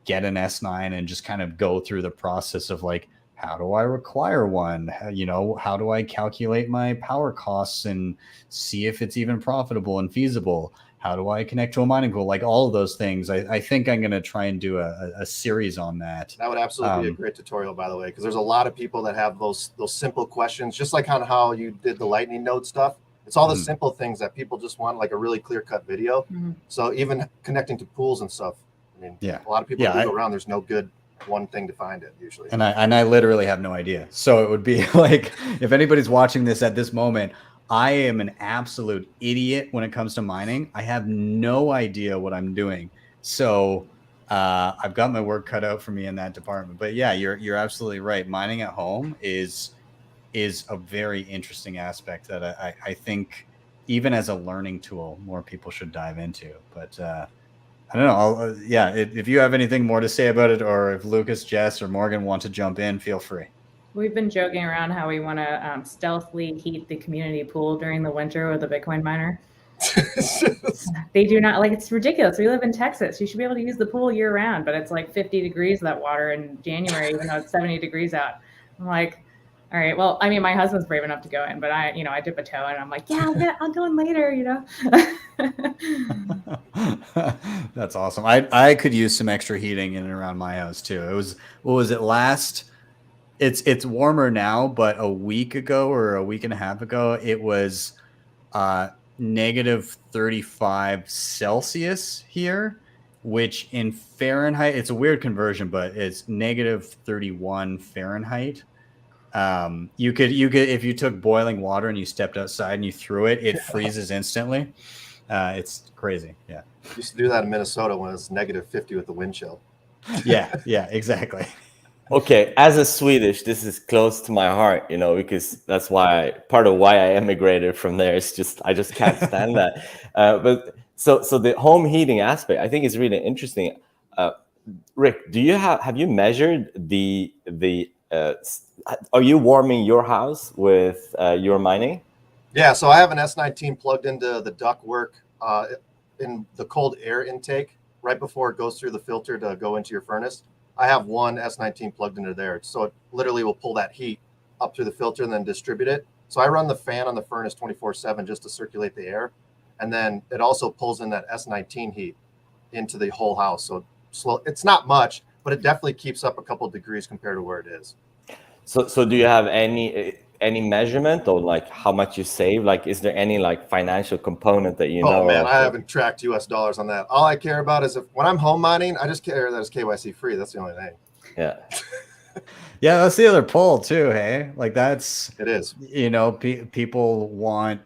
get an S9 and just kind of go through the process of like, how do I require one? You know, how do I calculate my power costs and see if it's even profitable and feasible? How do I connect to a mining pool? Like all of those things. I think I'm going to try and do a series on that. That would absolutely be a great tutorial, by the way, because there's a lot of people that have those simple questions, just like how you did the lightning node stuff. It's all the simple things that people just want, like a really clear-cut video. So even connecting to pools and stuff, I mean, a lot of people go around. There's no good one thing to find it usually. And I literally have no idea. So it would be like, if anybody's watching this at this moment, I am an absolute idiot when it comes to mining. I have no idea what I'm doing. So I've got my work cut out for me in that department. But yeah, you're absolutely right. Mining at home is a very interesting aspect that I think even as a learning tool, more people should dive into. But I don't know. If you have anything more to say about it, or if Lucas, Jess, or Morgan want to jump in, feel free. We've been joking around how we want to stealthily heat the community pool during the winter with a Bitcoin miner. They do not, like, it's ridiculous. We live in Texas. You should be able to use the pool year round, but it's like 50 degrees that water in January, even though it's 70 degrees out. I'm like, all right, well, I mean, my husband's brave enough to go in, but I dip a toe and I'm like, yeah, I'll go in later, you know? That's awesome. I could use some extra heating in and around my house too. It was, what was it last? It's warmer now, but a week ago or a week and a half ago, it was negative 35 Celsius here, which in Fahrenheit, it's a weird conversion, but it's negative 31 Fahrenheit. You could, if you took boiling water and you stepped outside and you threw it, it freezes instantly. It's crazy. Yeah. Used to do that in Minnesota when it was negative 50 with the wind chill. Yeah, exactly. Okay, as a Swedish, this is close to my heart, you know, because that's part of why I emigrated from there. It's just, I just can't stand that. But so the home heating aspect, I think is really interesting. Rick, have you measured are you warming your house with your mining? Yeah, so I have an S19 plugged into the ductwork in the cold air intake right before it goes through the filter to go into your furnace. I have one S19 plugged into there. So it literally will pull that heat up through the filter and then distribute it. So I run the fan on the furnace 24/7 just to circulate the air. And then it also pulls in that S19 heat into the whole house. So slow, it's not much, but it definitely keeps up a couple of degrees compared to where it is. So do you have any measurement or like how much you save? Like, is there any like financial component that you know? Oh man, I haven't tracked US dollars on that. All I care about is when I'm home mining, I just care that it's KYC free. That's the only thing. Yeah. Yeah, that's the other pull too. Hey, like it is. You know, people want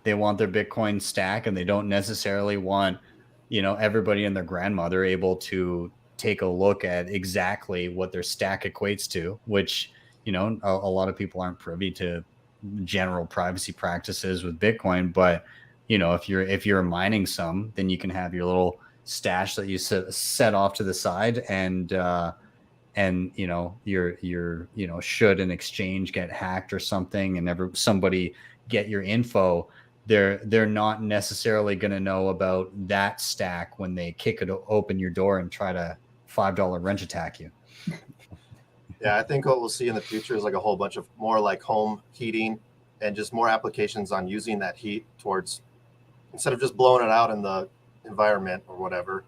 they want their Bitcoin stack, and they don't necessarily want, you know, everybody and their grandmother able to take a look at exactly what their stack equates to, which, you know, a lot of people aren't privy to general privacy practices with Bitcoin. But, you know, if you're mining some, then you can have your little stash that you set off to the side, and you know, you know, should an exchange get hacked or something and somebody get your info, they're not necessarily going to know about that stack when they kick it open your door and try to $5 wrench attack you. Yeah, I think what we'll see in the future is like a whole bunch of more like home heating and just more applications on using that heat towards, instead of just blowing it out in the environment or whatever,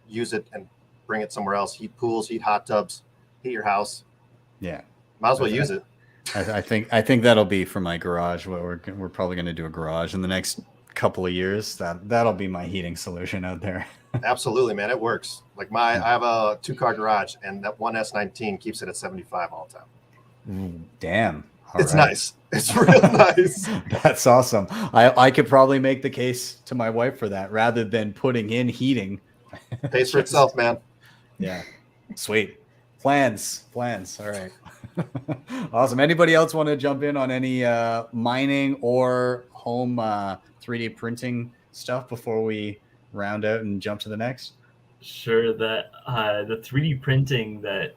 use it and bring it somewhere else. Heat pools, heat hot tubs, heat your house. Yeah. Might as well use it. I think that'll be for my garage. We're probably going to do a garage in the next couple of years. That'll be my heating solution out there. Absolutely, man. It works. Like I have a 2-car garage, and that one S19 keeps it at 75 all the time. Damn. It's nice. It's real nice. That's awesome. I could probably make the case to my wife for that rather than putting in heating. Pays for itself, man. Yeah. Sweet. Plans. All right. Awesome. Anybody else want to jump in on any mining or home 3D printing stuff before we round out and jump to the next? Sure. That the 3D printing that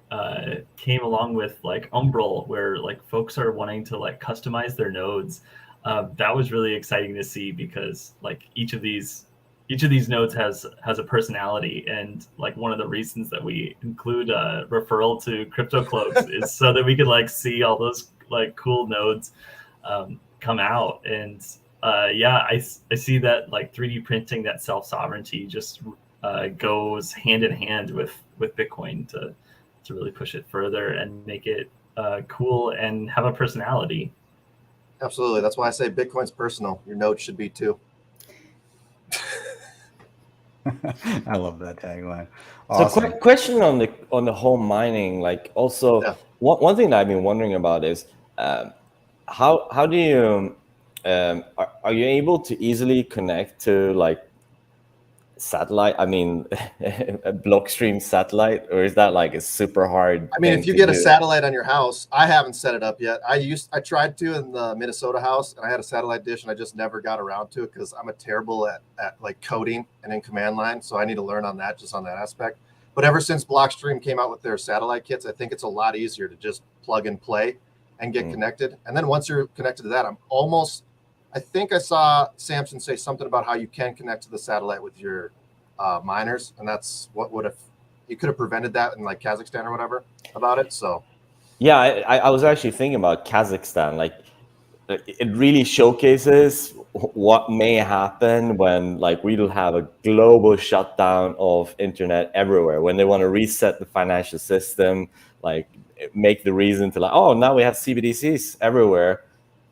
came along with like Umbrel, where like folks are wanting to like customize their nodes, that was really exciting to see, because like each of these nodes has a personality, and like one of the reasons that we include a referral to Crypto Cloaks is so that we could like see all those like cool nodes come out. And I see that like 3D printing, that self-sovereignty just goes hand in hand with Bitcoin to really push it further and make it cool and have a personality. Absolutely. That's why I say Bitcoin's personal. Your node should be too. I love that tagline. Awesome. So question on the home mining, like also one thing that I've been wondering about is how do you are you able to easily connect to like satellite? I mean, a Blockstream satellite, or is that like a super hard? I mean, if you get a satellite on your house, I haven't set it up yet. I tried to in the Minnesota house, and I had a satellite dish, and I just never got around to it because I'm a terrible at like coding and in command line. So I need to learn on that, just on that aspect. But ever since Blockstream came out with their satellite kits, I think it's a lot easier to just plug and play and get connected. And then once you're connected to that, I think I saw Samson say something about how you can connect to the satellite with your miners, and that's what would have, you could have prevented that in like Kazakhstan or whatever about it. So yeah, I was actually thinking about Kazakhstan. Like it really showcases what may happen when like we'll have a global shutdown of internet everywhere, when they want to reset the financial system, like make the reason to like, oh, now we have CBDCs everywhere.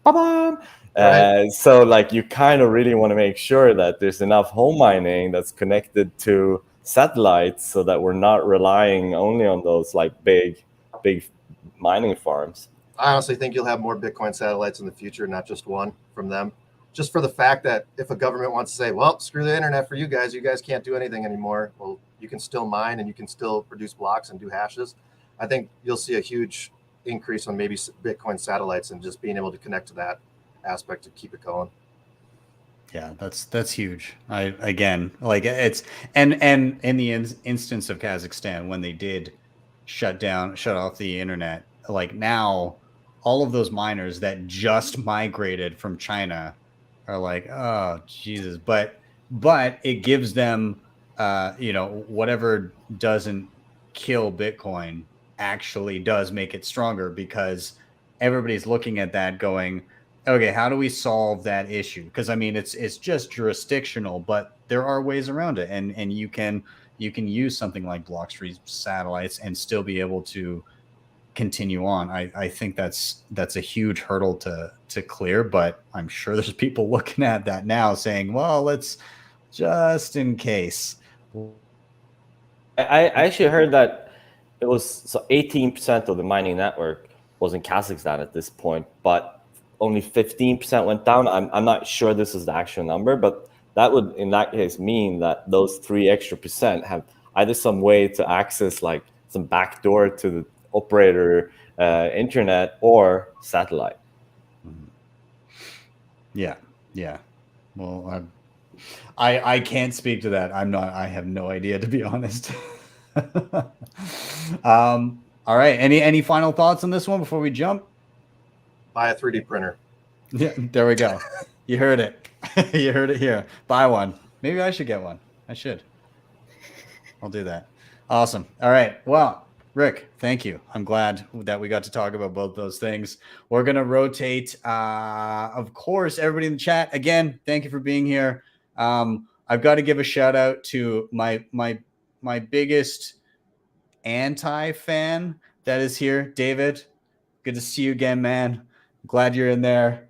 Ba-bam! Right. So like you kind of really want to make sure that there's enough home mining that's connected to satellites, so that we're not relying only on those like big mining farms. I honestly think you'll have more Bitcoin satellites in the future, not just one from them. Just for the fact that if a government wants to say, well, screw the internet for you guys can't do anything anymore. Well, you can still mine and you can still produce blocks and do hashes. I think you'll see a huge increase on maybe Bitcoin satellites and just being able to connect to that aspect to keep it going. Yeah, that's huge. Again, like it's and in the instance of Kazakhstan, when they did shut off the internet, like now all of those miners that just migrated from China are like, oh Jesus, but it gives them whatever doesn't kill Bitcoin actually does make it stronger, because everybody's looking at that going, okay, how do we solve that issue? Because I mean, it's just jurisdictional, but there are ways around it, and you can use something like Blockstream satellites and still be able to continue on. I think that's a huge hurdle to clear, but I'm sure there's people looking at that now saying, well, let's just in case. I actually heard that it was 18% of the mining network was in Kazakhstan at this point, but only 15% went down. I'm not sure this is the actual number, but that would in that case mean that those 3 extra percent have either some way to access like some backdoor to the operator internet or satellite. Yeah. Well, I can't speak to that. I have no idea, to be honest. All right. Any final thoughts on this one before we jump? Buy a 3D printer. Yeah, there we go. You heard it. You heard it here. Buy one. Maybe I should get one. I should. I'll do that. Awesome. All right. Well, Rick, thank you. I'm glad that we got to talk about both those things. We're going to rotate. Of course, everybody in the chat, again, thank you for being here. I've got to give a shout out to my biggest anti-fan that is here, David. Good to see you again, man. Glad you're in there,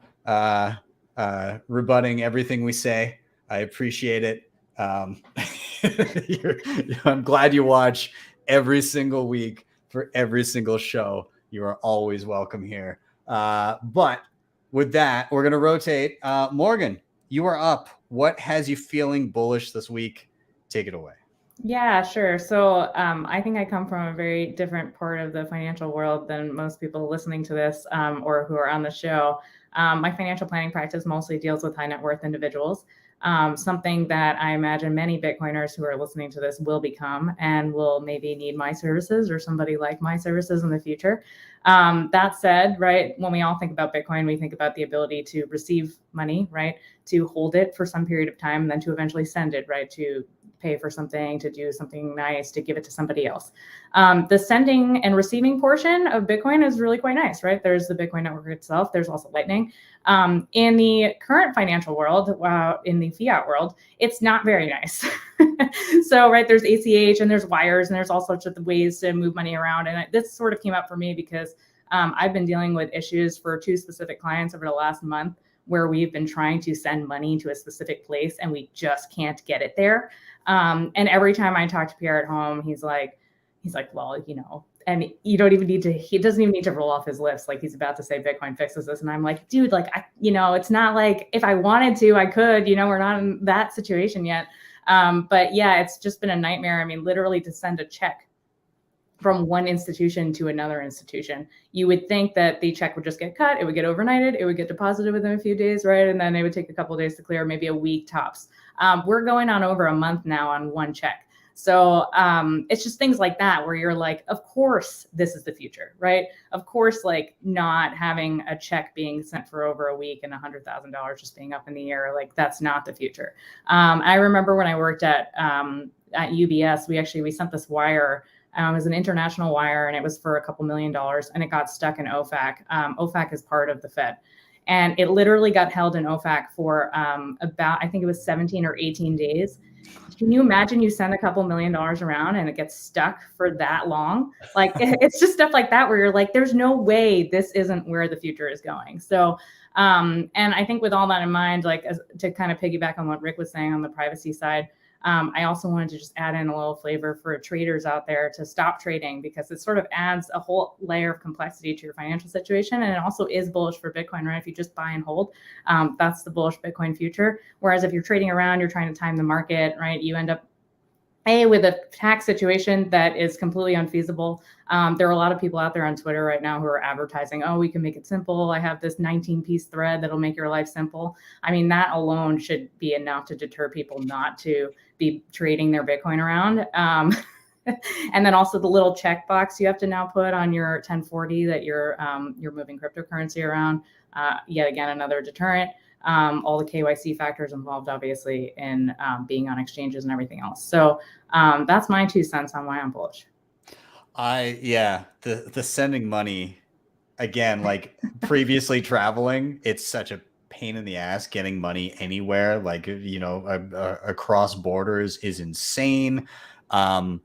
rebutting everything we say. I appreciate it. I'm glad you watch every single week for every single show. You are always welcome here. But with that, we're going to rotate. Morgan, you are up. What has you feeling bullish this week? Take it away. Yeah, sure. So I think I come from a very different part of the financial world than most people listening to this or who are on the show. My financial planning practice mostly deals with high net worth individuals, something that I imagine many Bitcoiners who are listening to this will become and will maybe need my services or somebody like my services in the future. That said, right, when we all think about Bitcoin, we think about the ability to receive money, right, to hold it for some period of time, and then to eventually send it, right, to pay for something, to do something nice, to give it to somebody else. The sending and receiving portion of Bitcoin is really quite nice, right? There's the Bitcoin network itself. There's also Lightning. In the current financial world, in the fiat world, it's not very nice. So, right, there's ACH and there's wires and there's all sorts of ways to move money around. And this sort of came up for me because I've been dealing with issues for 2 specific clients over the last month where we've been trying to send money to a specific place and we just can't get it there. And every time I talk to Pierre at home, he's like, well, you know, and you don't even need to, he doesn't even need to roll off his lips. Like he's about to say Bitcoin fixes this. And I'm like, dude, like, it's not like if I wanted to, I could, we're not in that situation yet. But yeah, it's just been a nightmare. I mean, literally to send a check from one institution to another institution, you would think that the check would just get cut, it would get overnighted, it would get deposited within a few days, right? And then it would take a couple of days to clear, maybe a week tops. We're going on over a month now on one check. So it's just things like that where you're like, of course, this is the future, right? Of course, like not having a check being sent for over a week and $100,000 just being up in the air, like that's not the future. I remember when I worked at UBS, we sent this wire. It was an international wire and it was for a couple $1 million and it got stuck in OFAC. OFAC is part of the Fed. And it literally got held in OFAC for about, I think it was 17 or 18 days. Can you imagine you send a couple $1 million around and it gets stuck for that long? Like it's just stuff like that where you're like, there's no way this isn't where the future is going. So, and I think with all that in mind, like to kind of piggyback on what Rick was saying on the privacy side, I also wanted to just add in a little flavor for traders out there to stop trading because it sort of adds a whole layer of complexity to your financial situation. And it also is bullish for Bitcoin, right? If you just buy and hold, that's the bullish Bitcoin future. Whereas if you're trading around, you're trying to time the market, right? You end up with a tax situation that is completely unfeasible. There are a lot of people out there on Twitter right now who are advertising, oh, we can make it simple. I have this 19-piece thread that'll make your life simple. I mean, that alone should be enough to deter people not to be trading their Bitcoin around. And then also the little checkbox you have to now put on your 1040 that you're moving cryptocurrency around. Yet again, another deterrent. All the KYC factors involved, obviously, in being on exchanges and everything else. So that's my 2 cents on why I'm bullish. The sending money, again, like previously traveling, it's such a pain in the ass getting money anywhere. Like, across borders is insane. And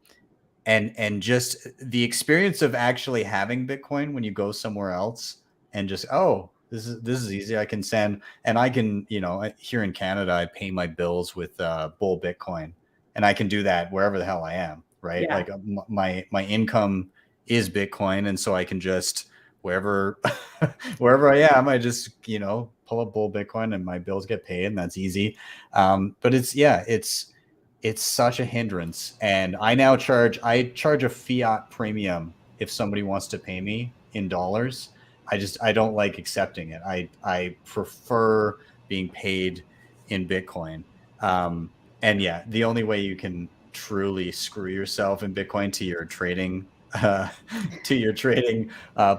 just the experience of actually having Bitcoin when you go somewhere else and just, this is easy. I can send, and I can, here in Canada, I pay my bills with Bull Bitcoin, and I can do that wherever the hell I am, right? Yeah. Like my income is Bitcoin, and so I can just wherever I am, I just pull up Bull Bitcoin, and my bills get paid, and that's easy. But it's such a hindrance, and I charge a fiat premium if somebody wants to pay me in dollars. I don't like accepting it. I prefer being paid in Bitcoin. And yeah, the only way you can truly screw yourself in Bitcoin to your trading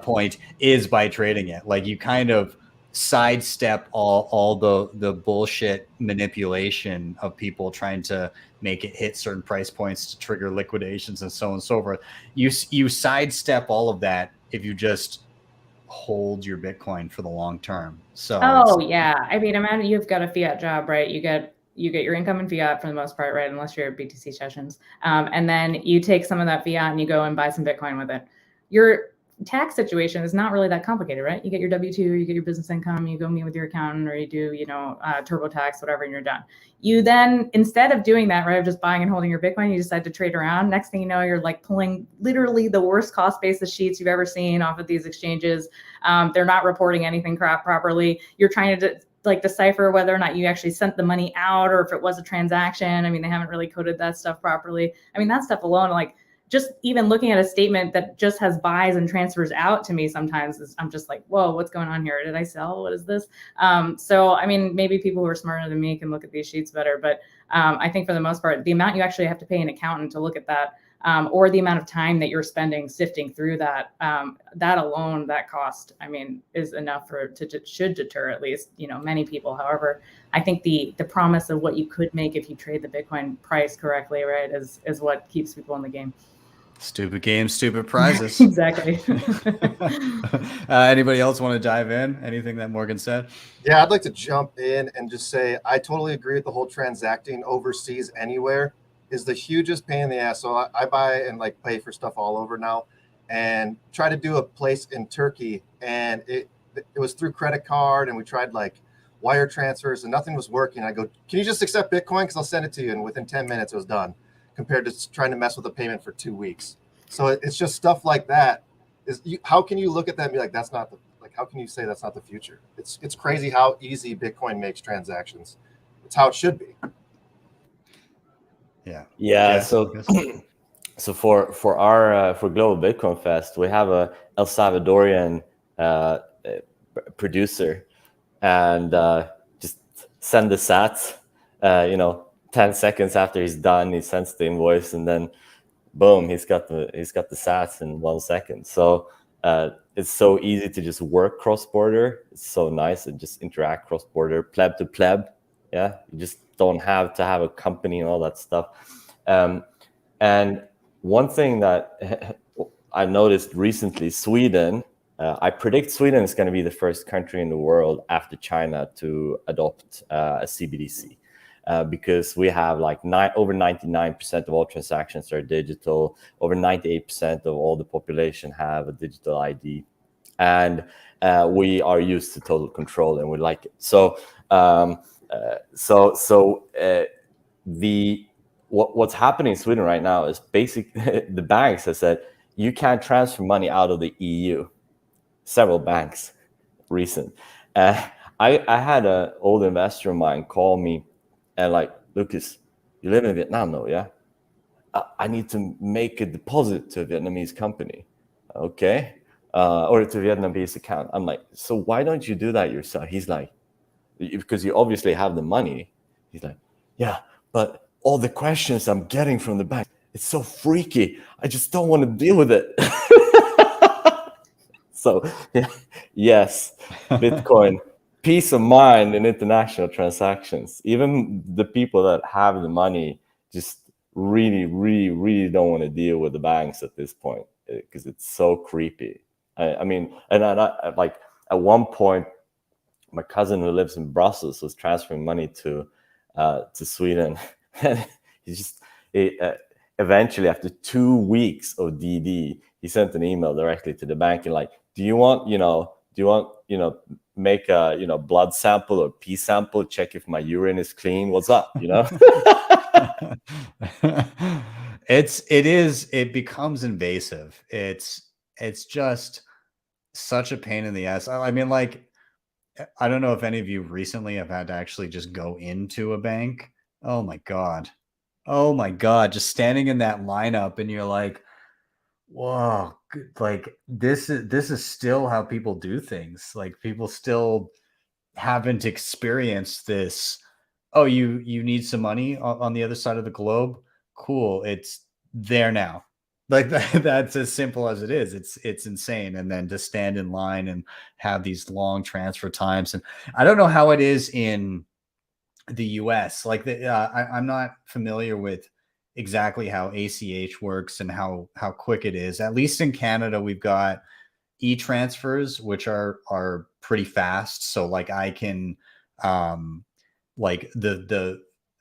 point is by trading it. Like you kind of sidestep all the bullshit manipulation of people trying to make it hit certain price points to trigger liquidations and so on and so forth. You sidestep all of that if you just hold your Bitcoin for the long term. So yeah, I mean, imagine you've got a fiat job, right? You get you get your income in fiat for the most part, right? Unless you're at BTC sessions. And then you take some of that fiat and you go and buy some Bitcoin with it. Your tax situation is not really that complicated, right? You get your W-2, you get your business income, you go meet with your accountant, or you do, TurboTax, whatever, and you're done. You then, instead of doing that, right, of just buying and holding your Bitcoin, you decide to trade around. Next thing you know, you're like pulling literally the worst cost basis sheets you've ever seen off of these exchanges. They're not reporting anything properly. You're trying to decipher whether or not you actually sent the money out or if it was a transaction. I mean, they haven't really coded that stuff properly. I mean, that stuff alone, like, just even looking at a statement that just has buys and transfers out, to me sometimes I'm just like, whoa, what's going on here? Did I sell? What is this? So, I mean, maybe people who are smarter than me can look at these sheets better, but I think for the most part, the amount you actually have to pay an accountant to look at that, or the amount of time that you're spending sifting through that, that alone, that cost, I mean, is enough should deter at least, many people. However, I think the promise of what you could make if you trade the Bitcoin price correctly, right, is what keeps people in the game. Stupid games, stupid prizes. Exactly. Anybody else want to dive in? Anything that Morgan said? Yeah, I'd like to jump in and just say I totally agree with the whole transacting overseas anywhere is the hugest pain in the ass. So I buy and pay for stuff all over now, and try to do a place in Turkey, and it was through credit card, and we tried wire transfers and nothing was working. I go, can you just accept Bitcoin? Because I'll send it to you. And within 10 minutes, it was done, compared to trying to mess with a payment for 2 weeks. So it's just stuff like that. How can you look at that and be like, that's not how can you say that's not the future? It's crazy how easy Bitcoin makes transactions. It's how it should be. Yeah. So for our for Global Bitcoin Fest, we have a El Salvadorian producer, and just send the sats. 10 seconds after he's done, he sends the invoice, and then boom, he's got the sats in 1 second. So it's so easy to just work cross border. It's so nice to just interact cross border, pleb to pleb. Yeah, you just don't have to have a company and all that stuff. And one thing that I noticed recently, Sweden. I predict Sweden is going to be the first country in the world after China to adopt a CBDC. Because we have over 99% of all transactions are digital. Over 98% of all the population have a digital ID, and we are used to total control, and we like it. So, what's happening in Sweden right now is basically the banks have said you can't transfer money out of the EU. Several banks recent. I had an old investor of mine call me. And Lucas, you live in Vietnam, though, yeah? I need to make a deposit to a Vietnamese company, okay? Or to a Vietnamese account. I'm like, so why don't you do that yourself? He's like, because you obviously have the money. He's like, yeah, but all the questions I'm getting from the bank, it's so freaky. I just don't want to deal with it. So, yes, Bitcoin. Peace of mind in international transactions. Even the people that have the money just really, really, really don't want to deal with the banks at this point because it's so creepy. I mean, and I at one point, my cousin who lives in Brussels was transferring money to Sweden. Eventually, after 2 weeks of DD, he sent an email directly to the bank and do you want make a blood sample or pee sample, check if my urine is clean, what's up, it becomes invasive. It's just such a pain in the ass. I mean, I don't know if any of you recently have had to actually just go into a bank. Oh my god, just standing in that lineup and you're like, whoa, this is still how people do things. People still haven't experienced this. Oh, you need some money on the other side of the globe? Cool, it's there now. That's as simple as it is. It's insane. And then to stand in line and have these long transfer times. And I don't know how it is in the US. I'm not familiar with exactly how ACH works and how quick it is. At least in Canada, we've got e-transfers, which are pretty fast. So I can the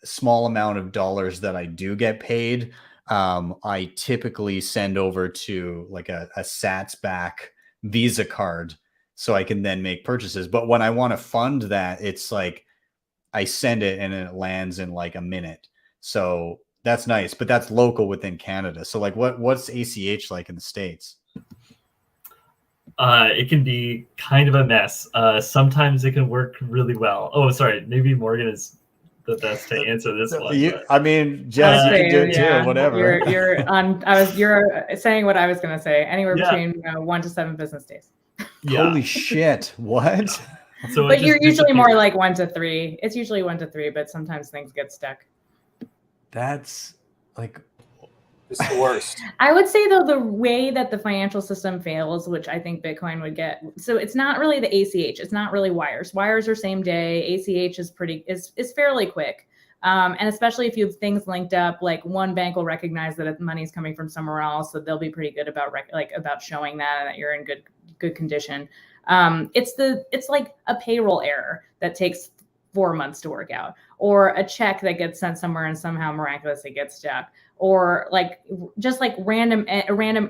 small amount of dollars that I do get paid, I typically send over to like a Sats back Visa card so I can then make purchases. But when I want to fund that, it's like I send it and it lands in like a minute. So that's nice, but that's local within Canada. So like what's ACH like in the States? It can be kind of a mess. Sometimes it can work really well. Oh, sorry. Maybe Morgan is the best to answer this one. I mean, Jess, you can do it too, whatever. You're saying what I was going to say. Anywhere between 1 to 7 business days. Holy shit! What? So but you're usually more like 1 to 3. It's usually 1 to 3, but sometimes things get stuck. That's like. It's the worst. I would say though, the way that the financial system fails, which I think Bitcoin would get, so it's not really the ACH, it's not really wires. Wires are same day. ACH is fairly quick. And especially if you have things linked up, like one bank will recognize that money's coming from somewhere else, so they'll be pretty good about about showing that and that you're in good condition. It's like a payroll error that takes 4 months to work out, or a check that gets sent somewhere and somehow miraculously gets stuck, or like just like a random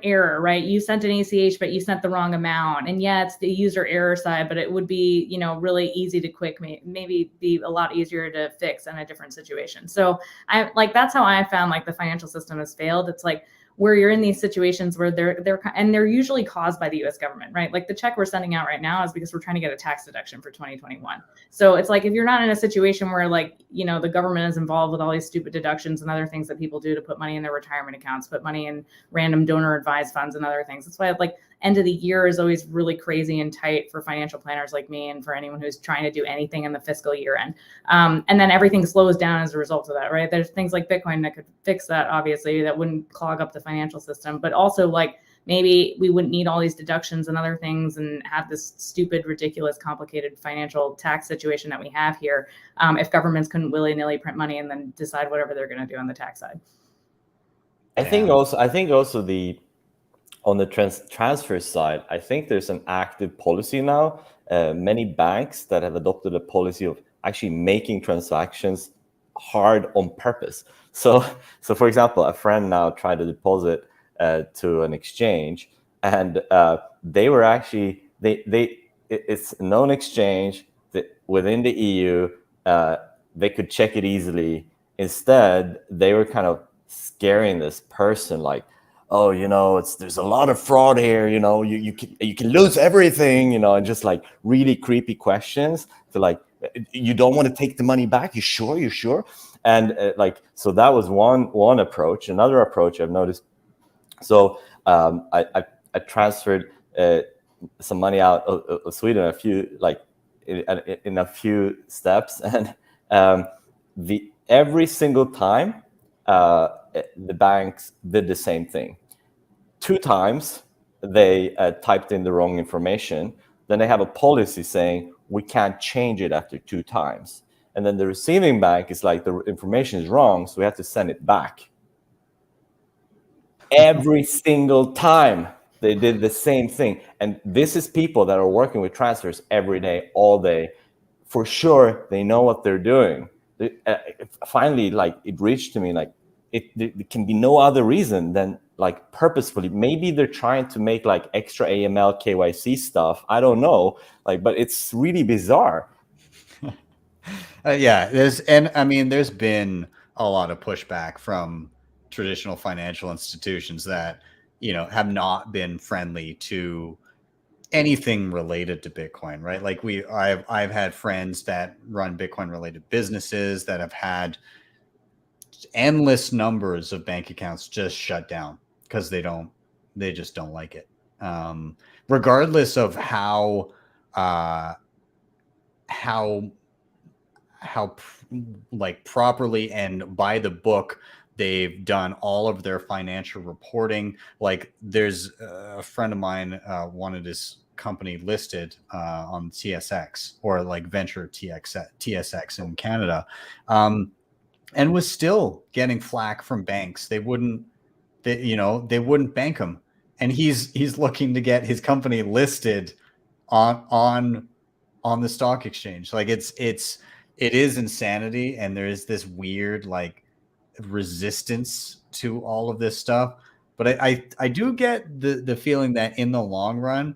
error, right? You sent an ACH, but you sent the wrong amount. And yeah, it's the user error side, but it would be, really easy to maybe be a lot easier to fix in a different situation. So that's how I found like the financial system has failed. It's like where you're in these situations where they're usually caused by the US government, right? Like the check we're sending out right now is because we're trying to get a tax deduction for 2021. So it's like, if you're not in a situation where the government is involved with all these stupid deductions and other things that people do to put money in their retirement accounts, put money in random donor advised funds and other things. That's why end of the year is always really crazy and tight for financial planners like me and for anyone who's trying to do anything in the fiscal year end. And then everything slows down as a result of that, right? There's things like Bitcoin that could fix that, obviously, that wouldn't clog up the financial system, but also maybe we wouldn't need all these deductions and other things and have this stupid, ridiculous, complicated financial tax situation that we have here if governments couldn't willy-nilly print money and then decide whatever they're going to do on the tax side. I think also on the transfer side, I think there's an active policy now. Many banks that have adopted a policy of actually making transactions hard on purpose. So for example, a friend now tried to deposit to an exchange, and they were actually it's a known exchange that within the EU. They could check it easily. Instead, they were kind of scaring this person like, oh, there's a lot of fraud here, you can lose everything, and just like really creepy questions to like, you don't want to take the money back, you sure? And so that was one approach. Another approach I've noticed, so I transferred some money out of Sweden in a few steps, and every single time the banks did the same thing. 2 times they typed in the wrong information. Then they have a policy saying we can't change it after 2 times. And then the receiving bank is like, the information is wrong, so we have to send it back. Every single time they did the same thing. And this is people that are working with transfers every day, all day. For sure, they know what they're doing. Finally, it reached to me, there can be no other reason than purposefully. Maybe they're trying to make extra AML KYC stuff. I don't know, but it's really bizarre. Yeah, there's been a lot of pushback from traditional financial institutions that have not been friendly to anything related to Bitcoin, right? I've had friends that run Bitcoin related businesses that have had endless numbers of bank accounts just shut down because they just don't like it. Regardless of how properly and by the book they've done all of their financial reporting. There's a friend of mine wanted his company listed on TSX or Venture TSX in Canada, and was still getting flack from banks. They wouldn't bank him, and he's looking to get his company listed on the stock exchange. it is insanity, and there is this weird like resistance to all of this stuff. But I do get the feeling that in the long run,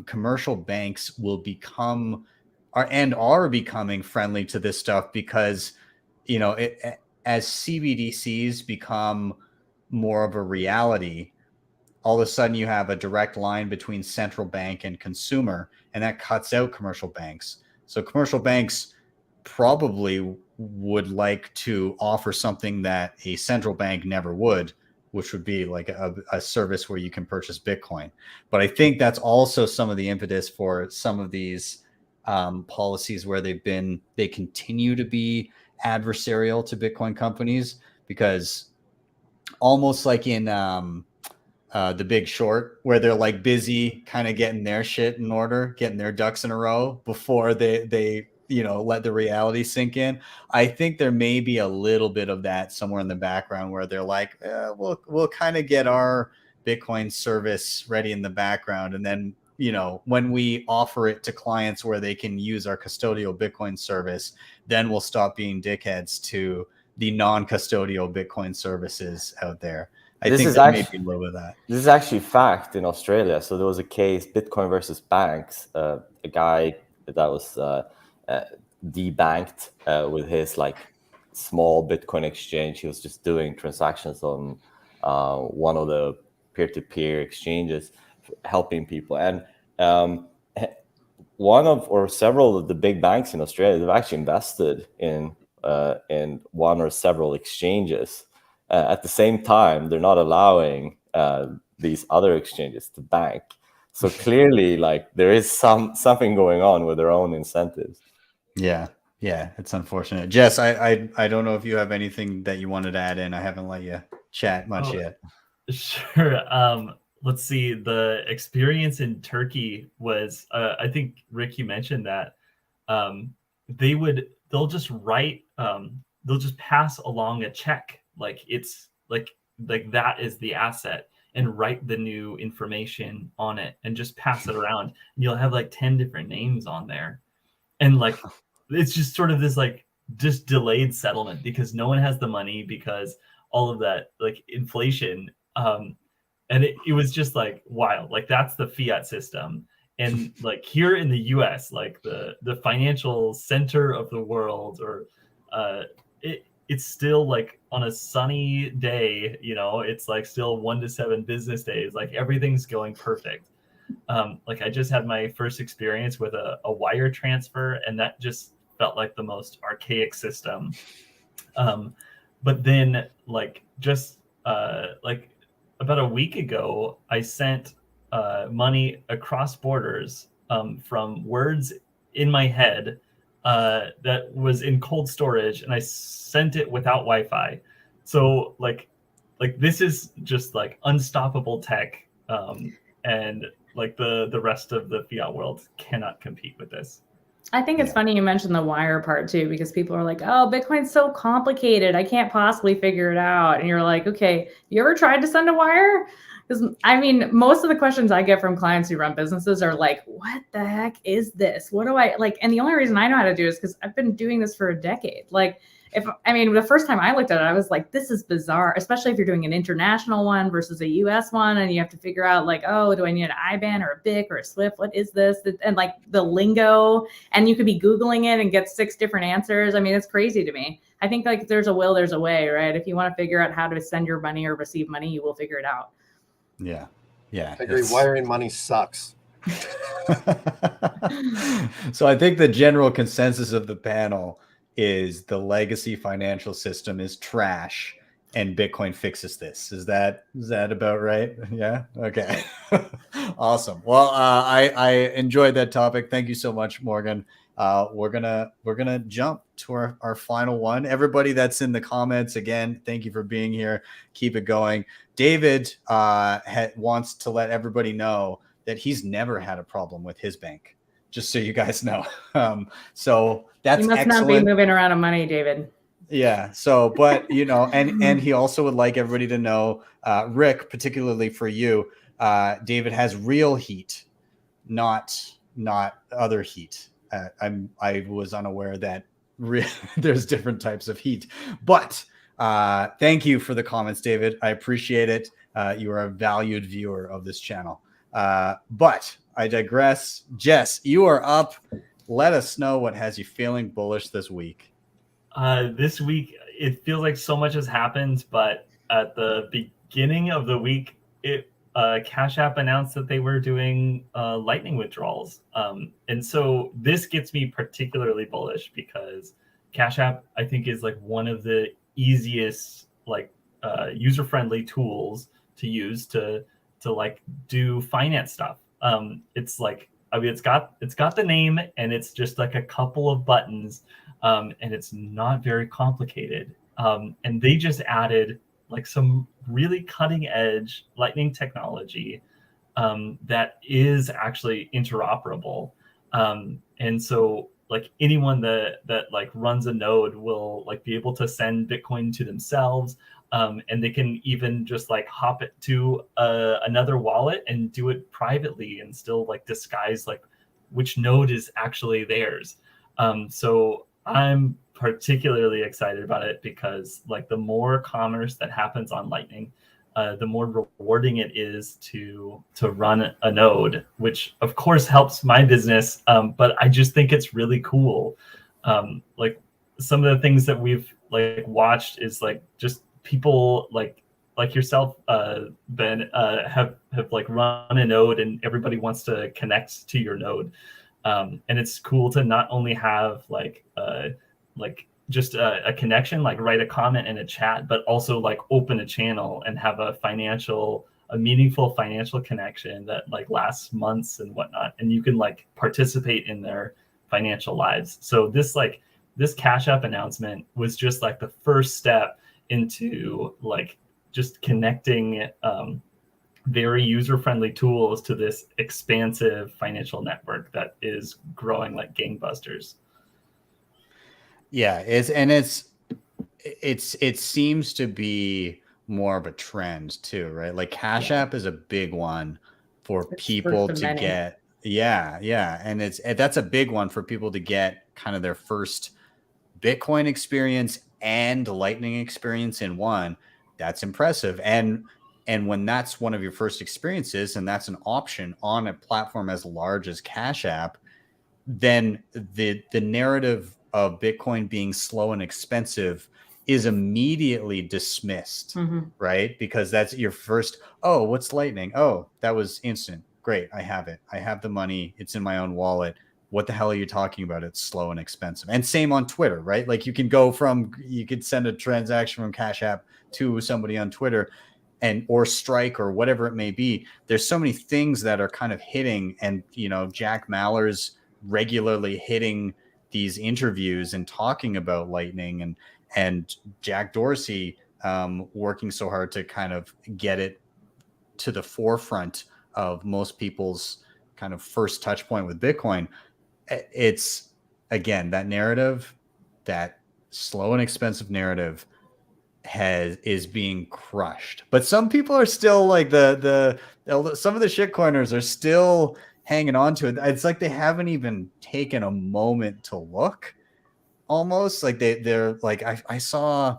commercial banks will become are becoming friendly to this stuff, because as CBDCs become more of a reality, all of a sudden you have a direct line between central bank and consumer, and that cuts out commercial banks. So commercial banks probably would like to offer something that a central bank never would, which would be like a service where you can purchase Bitcoin. But I think that's also some of the impetus for some of these policies where they continue to be adversarial to Bitcoin companies, because almost like in The Big Short, where they're like busy kind of getting their shit in order, getting their ducks in a row before they let the reality sink in. I think there may be a little bit of that somewhere in the background, where they're like, we'll kind of get our Bitcoin service ready in the background, and then when we offer it to clients where they can use our custodial Bitcoin service, then we'll stop being dickheads to the non-custodial Bitcoin services out there. I think there may be a little bit of that. This is actually fact in Australia. So there was a case, Bitcoin versus banks. A guy that was debanked with his like small Bitcoin exchange. He was just doing transactions on one of the peer-to-peer exchanges, helping people. And one of or several of the big banks in Australia, they've actually invested in one or several exchanges. At the same time, they're not allowing these other exchanges to bank. So clearly, like there is something going on with their own incentives. Yeah, it's unfortunate. Jess, I don't know if you have anything that you wanted to add in. I haven't let you chat much yet. Sure. Let's see. The experience in Turkey was, I think Rick, you mentioned that they'll just write, they'll just pass along a check. Like it's like that is the asset, and write the new information on it and just pass it around. And you'll have like 10 different names on there. And like, it's just sort of this like just delayed settlement, because no one has the money, because all of that like inflation. And it was just like wild. Like that's the fiat system. And like here in the US, like the financial center of the world, or it's still like on a sunny day, it's like still 1 to 7 business days. Like everything's going perfect. Like I just had my first experience with a wire transfer, and that just felt like the most archaic system. But then like just like about a week ago, I sent money across borders from words in my head that was in cold storage, and I sent it without Wi-Fi. So like this is just like unstoppable tech, and like the rest of the fiat world cannot compete with this. I think it's funny you mentioned the wire part too, because people are like, oh, Bitcoin's so complicated, I can't possibly figure it out. And you're like, okay, you ever tried to send a wire? Because I mean, most of the questions I get from clients who run businesses are like, what the heck is this? What do I like? And the only reason I know how to do it is because I've been doing this for a decade. Like, the first time I looked at it, I was like, this is bizarre, especially if you're doing an international one versus a US one. And you have to figure out like, oh, do I need an IBAN or a BIC or a SWIFT? What is this? And like the lingo, and you could be Googling it and get 6 different answers. I mean, it's crazy to me. I think like there's a will, there's a way, right? If you want to figure out how to send your money or receive money, you will figure it out. Yeah. I agree. Wiring money sucks. So I think the general consensus of the panel is the legacy financial system is trash, and Bitcoin fixes this. Is that about right? Yeah. Okay. Awesome. Well, I enjoyed that topic. Thank you so much, Morgan. We're gonna jump to our final one. Everybody that's in the comments, again, thank you for being here. Keep it going. David wants to let everybody know that he's never had a problem with his bank. Just so you guys know. So that's you must excellent. Not be moving around on money, David. Yeah. So, but and he also would like everybody to know, Rick, particularly for you, David has real heat, not other heat. I was unaware that there's different types of heat. But thank you for the comments, David. I appreciate it. You are a valued viewer of this channel. But I digress. Jess, you are up. Let us know what has you feeling bullish this week. This week, it feels like so much has happened, but at the beginning of the week, Cash App announced that they were doing Lightning withdrawals. And so this gets me particularly bullish because Cash App, I think, is like one of the easiest, like user-friendly tools to use to like do finance stuff. It's like, I mean, it's got the name and it's just like a couple of buttons, and it's not very complicated. And they just added like some really cutting edge Lightning technology that is actually interoperable. And so like anyone that like runs a node will like be able to send Bitcoin to themselves. And they can even just like hop it to another wallet and do it privately and still like disguise like which node is actually theirs. So I'm particularly excited about it because like the more commerce that happens on Lightning, the more rewarding it is to run a node, which of course helps my business. But I just think it's really cool. Like some of the things that we've like watched is like just people like yourself, Ben, have like run a node and everybody wants to connect to your node. And it's cool to not only have like just a connection, like write a comment in a chat, but also like open a channel and have a meaningful financial connection that like lasts months and whatnot. And you can like participate in their financial lives. So this Cash App announcement was just like the first step into like just connecting very user-friendly tools to this expansive financial network that is growing like gangbusters. Yeah, it seems to be more of a trend too, right? Like Cash App is a big one for people to get. Yeah. And that's a big one for people to get kind of their first Bitcoin experience and Lightning experience in one. That's impressive. And when that's one of your first experiences and that's an option on a platform as large as Cash App, then the narrative of Bitcoin being slow and expensive is immediately dismissed, right? Because that's your first, oh, what's Lightning? Oh, that was instant. Great, I have it. I have the money. It's in my own wallet. What the hell are you talking about? It's slow and expensive. And same on Twitter, right? Like you could send a transaction from Cash App to somebody on Twitter or Strike or whatever it may be. There's so many things that are kind of hitting, and Jack Mallers regularly hitting these interviews and talking about Lightning, and Jack Dorsey working so hard to kind of get it to the forefront of most people's kind of first touch point with Bitcoin. It's, again, that narrative, that slow and expensive narrative is being crushed. But some people are still like some of the shitcoiners are still hanging on to it. It's like they haven't even taken a moment to look. Almost like they're like, I saw,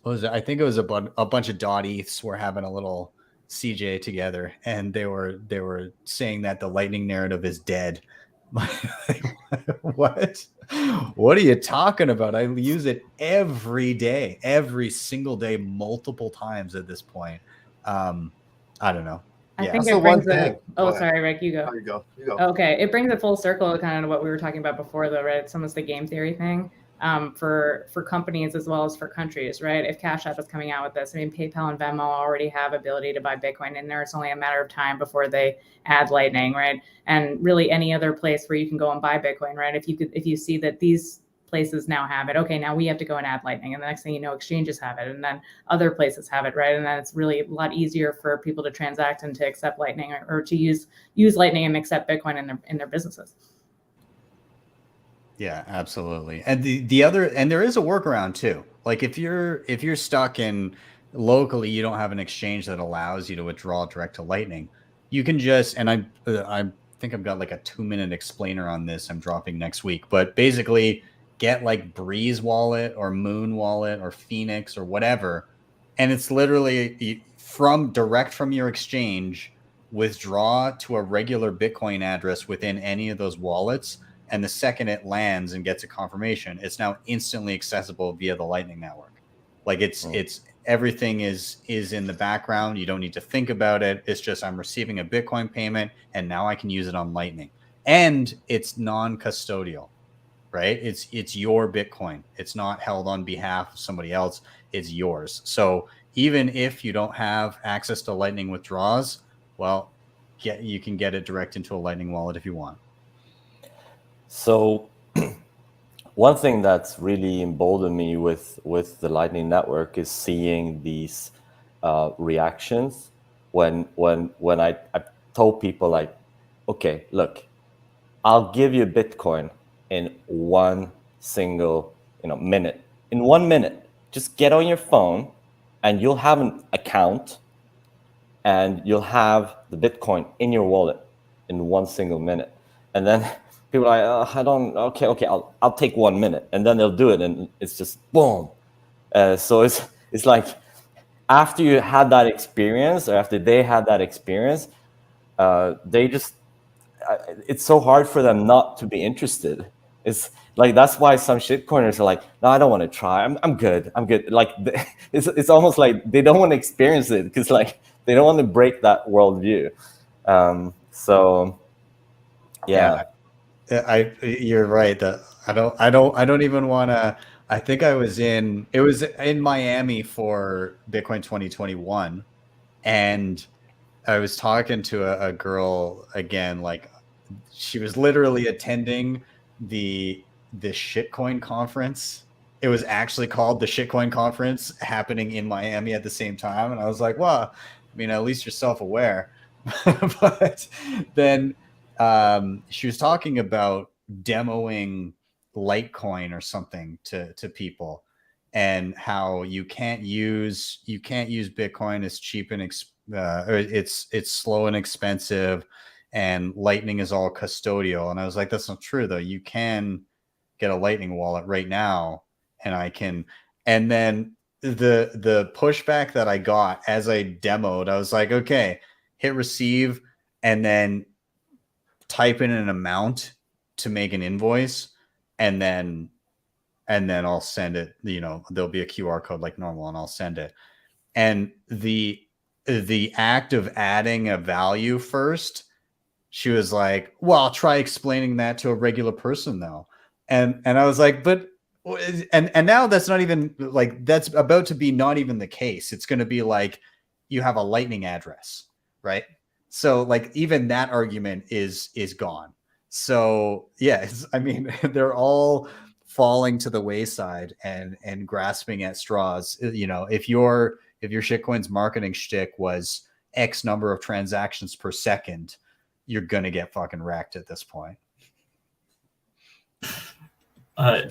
what was it? I think it was a bunch of .eths were having a little CJ together, and they were saying that the Lightning narrative is dead. What are you talking about? I use it every day, every single day, multiple times at this point. I don't know. I think it brings sorry, Rick, you go. Oh, you go. Okay, it brings it full circle, kind of what we were talking about before, though, right? It's almost the game theory thing for companies as well as for countries, right? If Cash App is coming out with this, I mean, PayPal and Venmo already have ability to buy Bitcoin in there. It's only a matter of time before they add Lightning, right? And really any other place where you can go and buy Bitcoin, right? If you see that these places now have it, okay, now we have to go and add Lightning, and the next thing you know, exchanges have it, and then other places have it, right? And then it's really a lot easier for people to transact and to accept Lightning or to use Lightning and accept Bitcoin in their businesses. Yeah, absolutely. And there is a workaround too. Like if you're stuck in locally, you don't have an exchange that allows you to withdraw direct to Lightning. You can just, and I think I've got like a 2-minute explainer on this I'm dropping next week. But basically, get like Breeze Wallet or Moon Wallet or Phoenix or whatever, and it's literally direct from your exchange, withdraw to a regular Bitcoin address within any of those wallets, and the second it lands and gets a confirmation, it's now instantly accessible via the Lightning Network. Like it's everything is in the background. You don't need to think about it. It's just I'm receiving a Bitcoin payment and now I can use it on Lightning. And it's non-custodial, right? It's your Bitcoin. It's not held on behalf of somebody else. It's yours. So even if you don't have access to Lightning withdrawals, well, you can get it direct into a Lightning wallet if you want. So one thing that's really emboldened me with the Lightning Network is seeing these reactions when I told people like, okay, look, I'll give you Bitcoin in one single minute. In 1 minute, just get on your phone and you'll have an account and you'll have the Bitcoin in your wallet in 1 single minute. And then people are like, I don't, okay, I'll take 1 minute, and then they'll do it, and it's just boom. So it's like after you had that experience, or after they had that experience, they just it's so hard for them not to be interested. It's like that's why some shitcoiners are like, no, I don't want to try. I'm good. Like it's almost like they don't want to experience it because like they don't want to break that worldview. So yeah. You're right. That I don't even want to. I think it was in Miami for Bitcoin 2021, and I was talking to a girl again. Like she was literally attending the shitcoin conference. It was actually called the shitcoin conference, happening in Miami at the same time, and I was like, well, I mean, at least you're self-aware. But then she was talking about demoing Litecoin or something to people, and how you can't use Bitcoin. It's cheap and or it's slow and expensive, and Lightning is all custodial. And I was like, that's not true though. You can get a Lightning wallet right now, and I can. And then the pushback that I got as I demoed, I was like, okay, hit receive, and then type in an amount to make an invoice, and then I'll send it. There'll be a QR code like normal, and I'll send it. And the act of adding a value first, she was like, well, I'll try explaining that to a regular person though. And I was like, but and now that's not even like, that's about to be not even the case. It's going to be like, you have a Lightning address, right? So like even that argument is gone. So yeah, I mean, they're all falling to the wayside and grasping at straws. If your shitcoin's marketing shtick was X number of transactions per second, you're gonna get fucking wrecked at this point.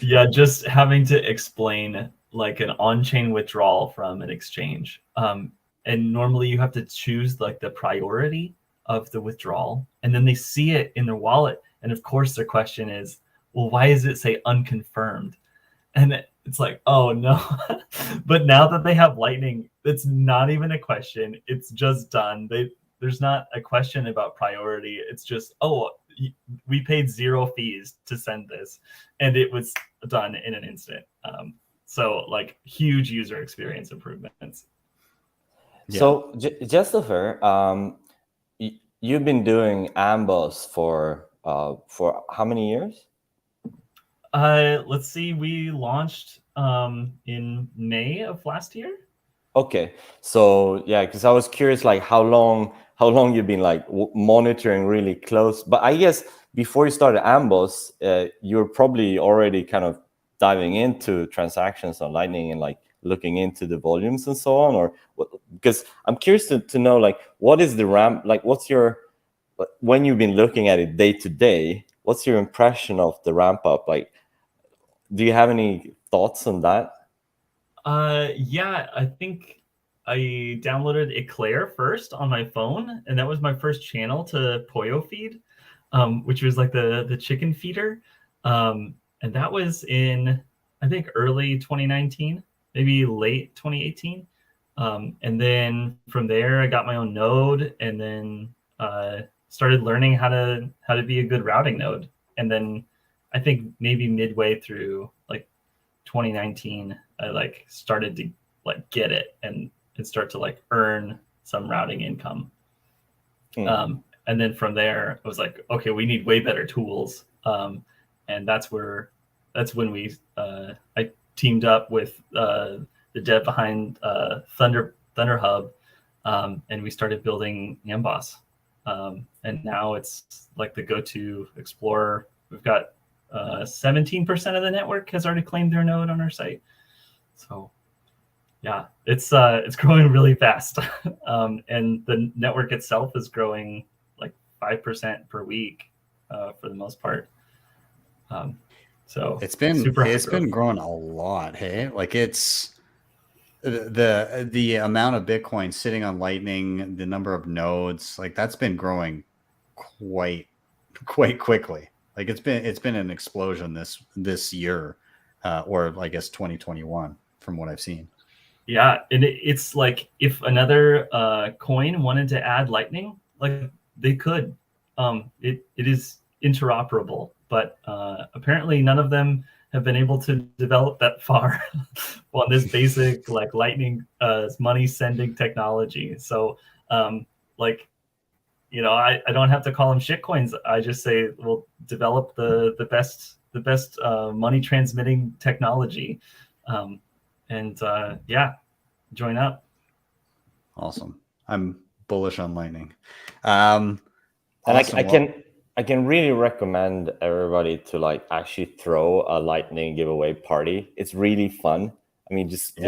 Yeah, just having to explain like an on-chain withdrawal from an exchange. And normally you have to choose like the priority of the withdrawal, and then they see it in their wallet. And of course their question is, well, why does it say unconfirmed? And it's like, oh no. But now that they have Lightning, it's not even a question. It's just done. There's not a question about priority. It's just, oh, we paid 0 fees to send this, and it was done in an instant. So like huge user experience improvements. Yeah. So Jestopher, you've been doing Amboss for how many years? Let's see, we launched in May of last year. Okay, so yeah, because I was curious, like how long you've been like monitoring really close. But I guess before you started Amboss, you were probably already kind of diving into transactions on Lightning and like looking into the volumes and so on, or what? Because I'm curious to know like what is the ramp, like what's your, when you've been looking at it day to day, what's your impression of the ramp up? Like, do you have any thoughts on that? Yeah, I think I downloaded Eclair first on my phone, and that was my first channel to Poyo feed. which was like the chicken feeder. And that was in, I think, early 2019, maybe late 2018. And then from there, I got my own node, and then started learning how to be a good routing node. And then I think maybe midway through like 2019, I like started to like get it and start to like earn some routing income. And then from there, I was like, okay, we need way better tools. And that's when we I teamed up with the dev behind Thunder Hub, and we started building Amboss. And now it's like the go-to explorer. We've got 17% of the network has already claimed their node on our site. So yeah, it's growing really fast. And the network itself is growing like 5% per week for the most part. So it's been growing a lot. Hey, like it's the amount of Bitcoin sitting on Lightning, the number of nodes, like that's been growing quite quickly. Like it's been an explosion this year, or I guess 2021 from what I've seen. Yeah, and it's like if another coin wanted to add Lightning, like they could. It is interoperable, but apparently none of them have been able to develop that far on this basic like Lightning money sending technology. So like, you know, I don't have to call them shitcoins. I just say we'll develop the best money transmitting technology. Yeah, join up. Awesome. I'm bullish on Lightning. And I can really recommend everybody to like actually throw a Lightning giveaway party. It's really fun. I mean, just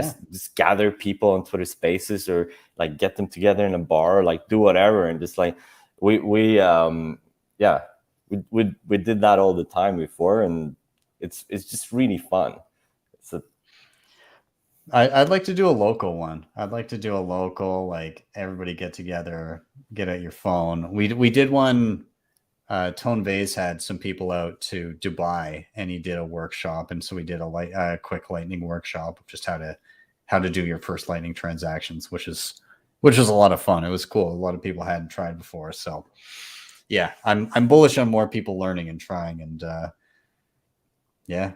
gather people on Twitter Spaces or like get them together in a bar, or like do whatever, and just like we did that all the time before, and it's just really fun. I'd like to do a local one. I'd like to do a local, like everybody get together, get out your phone. We did one. Tone Vase had some people out to Dubai, and he did a workshop, and so we did a quick Lightning workshop of just how to do your first Lightning transactions, which was a lot of fun. It was cool. A lot of people hadn't tried before, so yeah, I'm bullish on more people learning and trying, and yeah,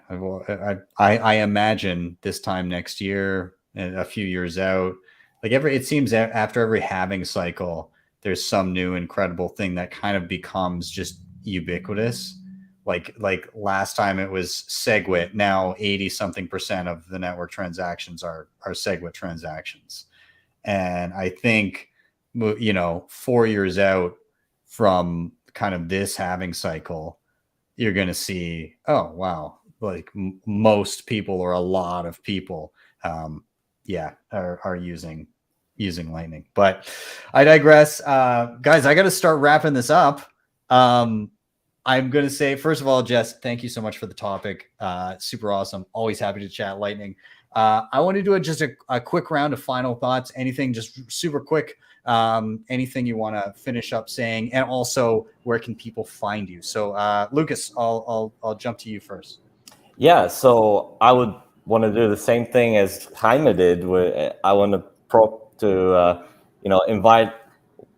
I imagine this time next year and a few years out, like it seems after every halving cycle, there's some new incredible thing that kind of becomes just ubiquitous. Like last time it was SegWit. Now 80-something% of the network transactions are SegWit transactions. And I think, 4 years out from kind of this halving cycle, you're going to see, oh, wow, like most people or a lot of people, are using Lightning. But I digress. Guys, I got to start wrapping this up. I'm going to say, first of all, Jess, thank you so much for the topic. Super awesome. Always happy to chat Lightning. I want to do just a quick round of final thoughts. Anything just super quick. Anything you want to finish up saying, and also where can people find you? So Lucas, I'll jump to you first. Yeah, so I would want to do the same thing as Jaime did. I want to invite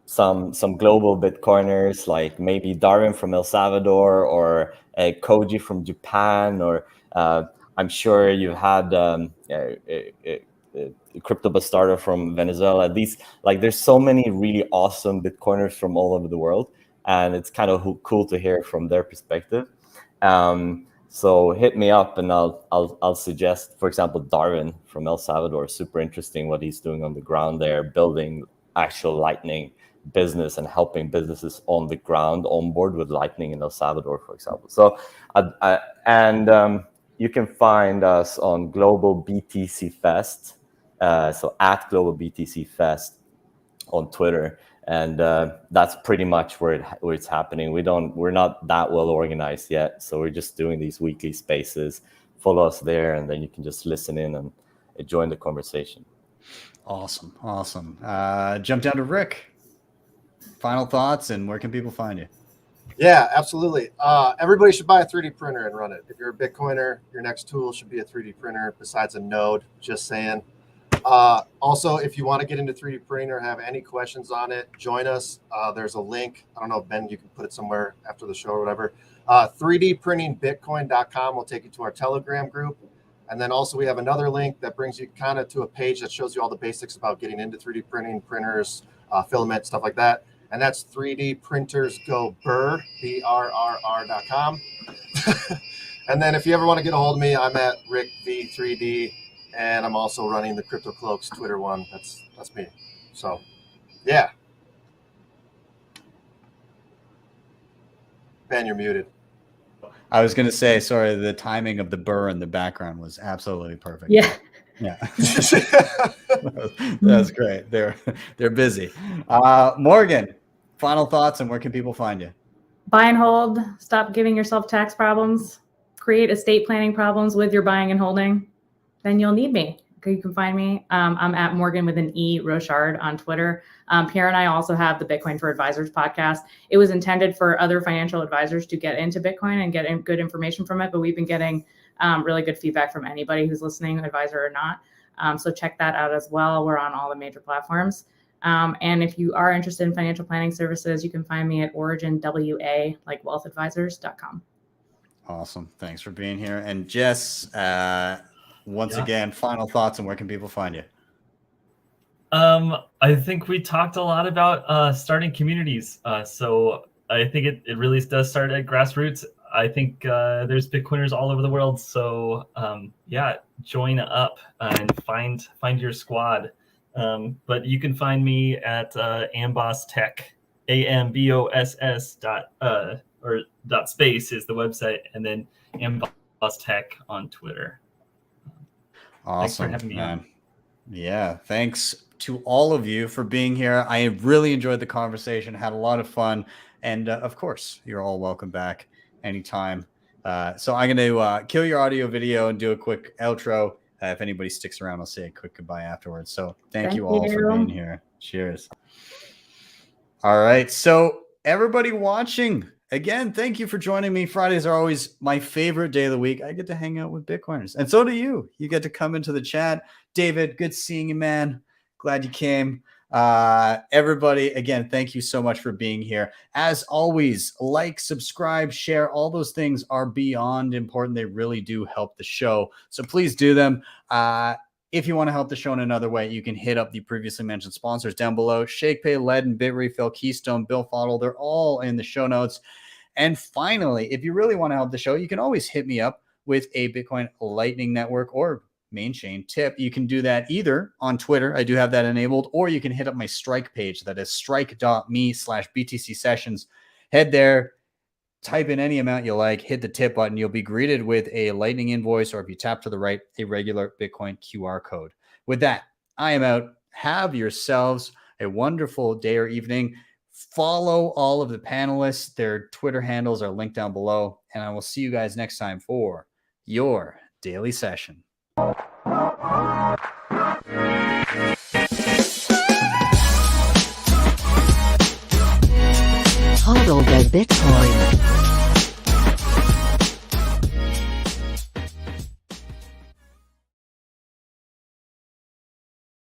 some global Bitcoiners, like maybe Darwin from El Salvador, or Koji from Japan, or I'm sure you had a crypto bastardo from Venezuela. There's so many really awesome Bitcoiners from all over the world, and it's kind of cool to hear from their perspective. So hit me up, and I'll suggest, for example, Darwin from El Salvador. Super interesting what he's doing on the ground there, building actual Lightning business and helping businesses on the ground on board with Lightning in El Salvador, for example. So you can find us on Global BTC Fest, so at Global BTC Fest on Twitter. And that's pretty much where it's happening. We're not that well organized yet, so we're just doing these weekly spaces. Follow us there, and then you can just listen in and join the conversation. Awesome. Jump down to Rick. Final thoughts, and where can people find you? Yeah, absolutely. Everybody should buy a 3D printer and run it. If you're a Bitcoiner, your next tool should be a 3D printer besides a node, just saying. Also, if you want to get into 3D printing or have any questions on it, join us. There's a link. I don't know, Ben, you can put it somewhere after the show or whatever. 3dprintingbitcoin.com will take you to our Telegram group. And then also we have another link that brings you kind of to a page that shows you all the basics about getting into 3D printing, printers, filament, stuff like that. And that's 3dprintersgoburr, BRRR.com. And then if you ever want to get a hold of me, I'm at RickV3D, and I'm also running the Crypto Cloaks Twitter one. That's me. So, yeah. Ben, you're muted. I was going to say, sorry, the timing of the burr in the background was absolutely perfect. Yeah. Yeah. That's great. They're busy. Morgan, final thoughts, and where can people find you? Buy and hold. Stop giving yourself tax problems. Create estate planning problems with your buying and holding. Then you'll need me. You can find me. I'm at Morgan with an E Rochard on Twitter. Pierre and I also have the Bitcoin for Advisors podcast. It was intended for other financial advisors to get into Bitcoin and get good information from it, but we've been getting really good feedback from anybody who's listening, advisor or not. So check that out as well. We're on all the major platforms. And if you are interested in financial planning services, you can find me at OriginWA, like wealthadvisors.com. Awesome. Thanks for being here. And Jess, once again, final thoughts, and where can people find you? I think we talked a lot about starting communities. So I think it really does start at grassroots. I think there's Bitcoiners all over the world. So yeah, join up and find your squad. But you can find me at Amboss Tech, AMBOSS .space is the website, and then Amboss Tech on Twitter. Awesome. Thanks for having me on. Yeah, thanks to all of you for being here. I really enjoyed the conversation, had a lot of fun, and of course, you're all welcome back anytime. So I'm going to kill your audio video and do a quick outro. If anybody sticks around, I'll say a quick goodbye afterwards. So thank you all for being here. Cheers. All right. So everybody watching, again, thank you for joining me. Fridays are always my favorite day of the week. I get to hang out with Bitcoiners, and so do you. You get to come into the chat. David, good seeing you, man. Glad you came. Everybody, again, thank you so much for being here. As always, like, subscribe, share. All those things are beyond important. They really do help the show. So please do them. If you want to help the show in another way, you can hit up the previously mentioned sponsors down below. Shakepay, LEDN, Bitrefill, Keystone, BillFodl. They're all in the show notes. And finally, if you really want to help the show, you can always hit me up with a Bitcoin Lightning Network or main chain tip. You can do that either on Twitter. I do have that enabled, or you can hit up my Strike page. That is strike.me/BTC sessions. Head there, type in any amount you like, hit the tip button. You'll be greeted with a Lightning invoice, or if you tap to the right, a regular Bitcoin QR code. With that, I am out. Have yourselves a wonderful day or evening. Follow all of the panelists. Their Twitter handles are linked down below, and I will see you guys next time for your daily session. Hodl the Bitcoin.